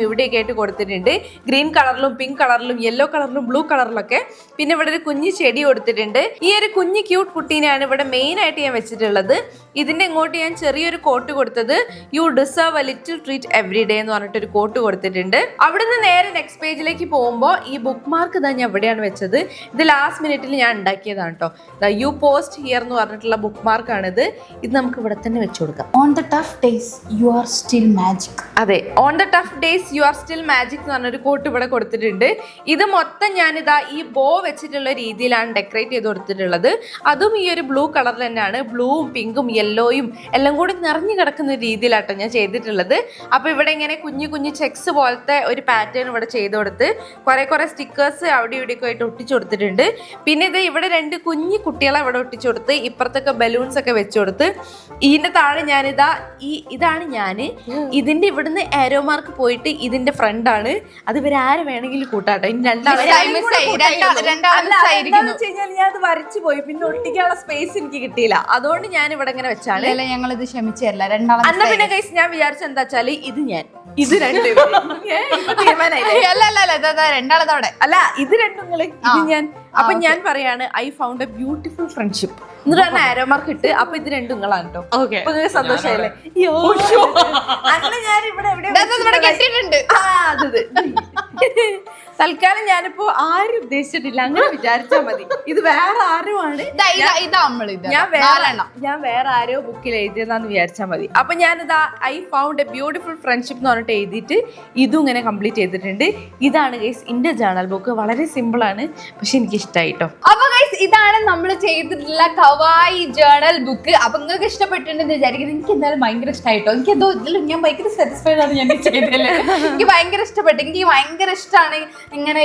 ഇവിടെയൊക്കെ ആയിട്ട് കൊടുത്തിട്ടുണ്ട്. ഗ്രീൻ കളറിലും പിങ്ക് കളറിലും യെല്ലോ കളറിലും ബ്ലൂ കളറിലൊക്കെ. പിന്നെ ഇവിടെ ഒരു കുഞ്ഞു ചെടി കൊടുത്തിട്ടുണ്ട്. ഈ ഒരു കുഞ്ഞു ക്യൂട്ട് കുട്ടീനെയാണ് ഇവിടെ മെയിൻ ആയിട്ട് ഞാൻ വെച്ചിട്ടുള്ളത്. ഇതിന്റെ ഇങ്ങോട്ട് ഞാൻ ചെറിയൊരു കോട്ട് കൊടുത്തത് U deserve A little treat every day എന്ന് പറഞ്ഞിട്ടൊരു കോട്ട് കൊടുത്തിട്ടുണ്ട്. അവിടുന്ന് നേരെ നെക്സ്റ്റ് പേജിലേക്ക് പോകുമ്പോൾ ഈ ബുക്ക് മാർക്ക് ഇതാ ഞാൻ എവിടെയാണ് വെച്ചത്. ഇത് ലാസ്റ്റ് മിനിറ്റിൽ ഞാൻ ഉണ്ടാക്കിയതാണ് കേട്ടോ. യു പോസ്റ്റ് ഹിയർ എന്ന് പറഞ്ഞിട്ടുള്ള ബുക്ക് മാർക്കാണിത്. ഇത് നമുക്ക് ഇവിടെ തന്നെ വെച്ചു കൊടുക്കാം. On the tough days you are still magic. അതെ on the tough days you are still magic എന്ന് പറഞ്ഞൊരു കോട്ട് ഇവിടെ കൊടുത്തിട്ടുണ്ട്. ഇത് മൊത്തം ഞാനിതാ ഈ ബോ വെച്ചിട്ടുള്ള രീതിയിലാണ് ഡെക്കറേറ്റ് ചെയ്ത് കൊടുത്തിട്ടുള്ളത്. അതും ഈ ഒരു ബ്ലൂ കളറിൽ തന്നെയാണ്, ബ്ലൂവും പിങ്കും യെല്ലോയും എല്ലാം കൂടി നിറഞ്ഞു കിടക്കുന്ന രീതിയിലാട്ടോ ഞാൻ ചെയ്തിട്ടുള്ളത്. അപ്പോൾ ഇവിടെ ഇങ്ങനെ കുഞ്ഞു കുഞ്ഞു ചെക്സ് പോലത്തെ ഒരു പാറ്റേൺ ഇവിടെ ചെയ്ത് കൊടുത്ത് കുറെ സ്റ്റിക്കേഴ്സ് അവിടെ ഇവിടെയൊക്കെ ആയിട്ട് ഒട്ടിച്ചു കൊടുത്തിട്ടുണ്ട്. പിന്നെ ഇത് ഇവിടെ 2 കുഞ്ഞു കുട്ടികളെ ഇവിടെ ഒട്ടിച്ചു കൊടുത്ത് ഇപ്പുറത്തൊക്കെ ബലൂൺസ് ഒക്കെ വെച്ചു കൊടുത്ത് ഇതിന്റെ താഴെ ഇതാണ് ഞാൻ. ഇതിന്റെ ഇവിടുന്ന് ആരോ മാർക്ക് പോയിട്ട് ഇതിന്റെ ഫ്രണ്ട് ആണ്. അത് ഇവരാരെ വേണമെങ്കിലും കൂട്ടാട്ടോ. ഇനി ഞാൻ അത് വരച്ചു പോയി, പിന്നെ ഒട്ടിക്കാനുള്ള സ്പേസ് എനിക്ക് കിട്ടിയില്ല. അതുകൊണ്ട് ഞാൻ ഇവിടെ ഇങ്ങനെ വെച്ചാണ്. ഞങ്ങളിത് ക്ഷമിച്ചല്ല രണ്ടാമത്തെ. അന്ന പിന്നെ ഗൈസ് ഞാൻ വിചാരിച്ച എന്താ വെച്ചാല് ഇത് ഇത് രണ്ടും രണ്ടാളതോടെ അല്ല ഇത് രണ്ടും ഇത് ഞാൻ. അപ്പൊ ഞാൻ പറയാണ് I found A beautiful friendship എന്നിട്ട് തന്നെ ആരോ മാർക്ക് ഇട്ട്. അപ്പൊ ഇത് രണ്ടും നിങ്ങളാണ് കേട്ടോ. അപ്പൊ നിങ്ങൾക്ക് സന്തോഷമായില്ലേ? അന്ന് ഞാൻ ഇവിടെ കെട്ടിട്ടുണ്ട്. തൽക്കാലം ഞാനിപ്പോ ആരും ഉദ്ദേശിച്ചിട്ടില്ല, അങ്ങനെ വിചാരിച്ചാ മതി. ഇത് വേറെ ആരുമാണ്, ഞാൻ വേറെ ആരോ ബുക്കിൽ എഴുതിയതാന്ന് വിചാരിച്ചാ മതി. അപ്പൊ ഞാനിതാ I found A beautiful friendship എന്ന് പറഞ്ഞിട്ട് എഴുതിയിട്ട് ഇതും ഇങ്ങനെ കംപ്ലീറ്റ് ചെയ്തിട്ടുണ്ട്. ഇതാണ് ഗൈസ് എന്റെ ജേണൽ ബുക്ക്. വളരെ സിമ്പിൾ ആണ്, പക്ഷെ എനിക്ക് ഇഷ്ടമായിട്ടോ. അപ്പൊ ഗൈസ് ഇതാണ് നമ്മൾ ചെയ്തിട്ടുള്ള കവായി ജേണൽ ബുക്ക്. അപ്പൊ നിങ്ങൾക്ക് ഇഷ്ടപ്പെട്ടിട്ടുണ്ടെന്ന് വിചാരിക്കുന്നത്. എനിക്ക് എന്തായാലും ഭയങ്കര ഇഷ്ടമായിട്ടോ. എനിക്ക് എന്തോ ഞാൻ ഭയങ്കര സാറ്റിസ്ഫൈഡ് ആണ് ഞാൻ ചെയ്തല്ലേ. എനിക്ക് ഭയങ്കര ഇഷ്ടപ്പെട്ടു. എനിക്ക് ഭയങ്കര ഇഷ്ടമാണ് ഇങ്ങനെ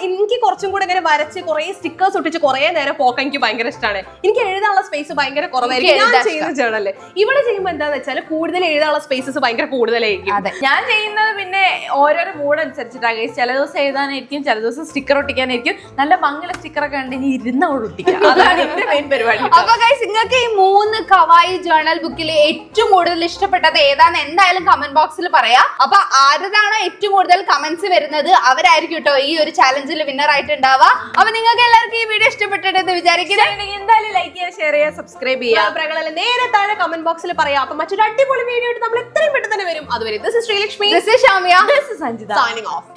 എനിക്ക് കുറച്ചും കൂടെ ഇങ്ങനെ വരച്ച് കുറെ സ്റ്റിക്കേഴ്സ് ഒട്ടിച്ച് കുറെ നേരം പോക്കാൻ എനിക്ക് ഭയങ്കര ഇഷ്ടമാണ്. എനിക്ക് എഴുതാനുള്ള സ്പേസ് ഭയങ്കര കുറവായിരിക്കും ഞാൻ ചെയ്യുന്ന ജേണല്. ഇവിടെ ചെയ്യുമ്പോൾ എന്താന്ന് വെച്ചാൽ കൂടുതൽ എഴുതാനുള്ള സ്പേസസ് ഭയങ്കര കൂടുതലായിരിക്കും. ഞാൻ ചെയ്യുന്നത് പിന്നെ ഓരോരോ മൂഡ് അനുസരിച്ചിട്ടാണ്. ചില ദിവസം എഴുതാനായിരിക്കും, ചില ദിവസം സ്റ്റിക്കർ ഒട്ടിക്കാനായിരിക്കും. നല്ല ഭംഗിയുള്ള സ്റ്റിക്കർ ഒക്കെ ഉണ്ട്, ഇനി ഇരുന്ന ഒട്ടിക്കാം. അതാണ് എന്റെ മെയിൻ പരിപാടി. അപ്പൊ ഗൈസ് നിങ്ങൾക്ക് ഈ 3 കവായി ജേണൽ ബുക്കിൽ ഏറ്റവും കൂടുതൽ ഇഷ്ടപ്പെട്ടത് ഏതാന്ന് എന്തായാലും കമന്റ് ബോക്സിൽ പറയാം. അപ്പൊ ആരതാണോ ഏറ്റവും കൂടുതൽ കമന്റ്സ് വരുന്നത് അവരായിരിക്കും കേട്ടോ ഈ ഒരു ചാലഞ്ചിൽ വിന്നർ ആയിട്ട് ഉണ്ടാവുക. അപ്പൊ നിങ്ങൾക്ക് എല്ലാവർക്കും ഈ വീഡിയോ ഇഷ്ടപ്പെട്ടിട്ടെന്ന് വിചാരിക്കുന്നത് എന്തായാലും ലൈക്ക് ചെയ്യുക, ഷെയർ ചെയ്യുക, സബ്സ്ക്രൈബ് ചെയ്യുക. നേരെ താഴെ കമന്റ് ബോക്സിൽ പറയാം. അപ്പൊ മറ്റൊരു അടിപൊളി വീഡിയോ ആയിട്ട് നമ്മൾ എത്രയും പെട്ടെന്ന് തന്നെ വരും. അതുവരെ this is Sreelakshmi, this is Shamiya, this is Sanjitha. Signing off.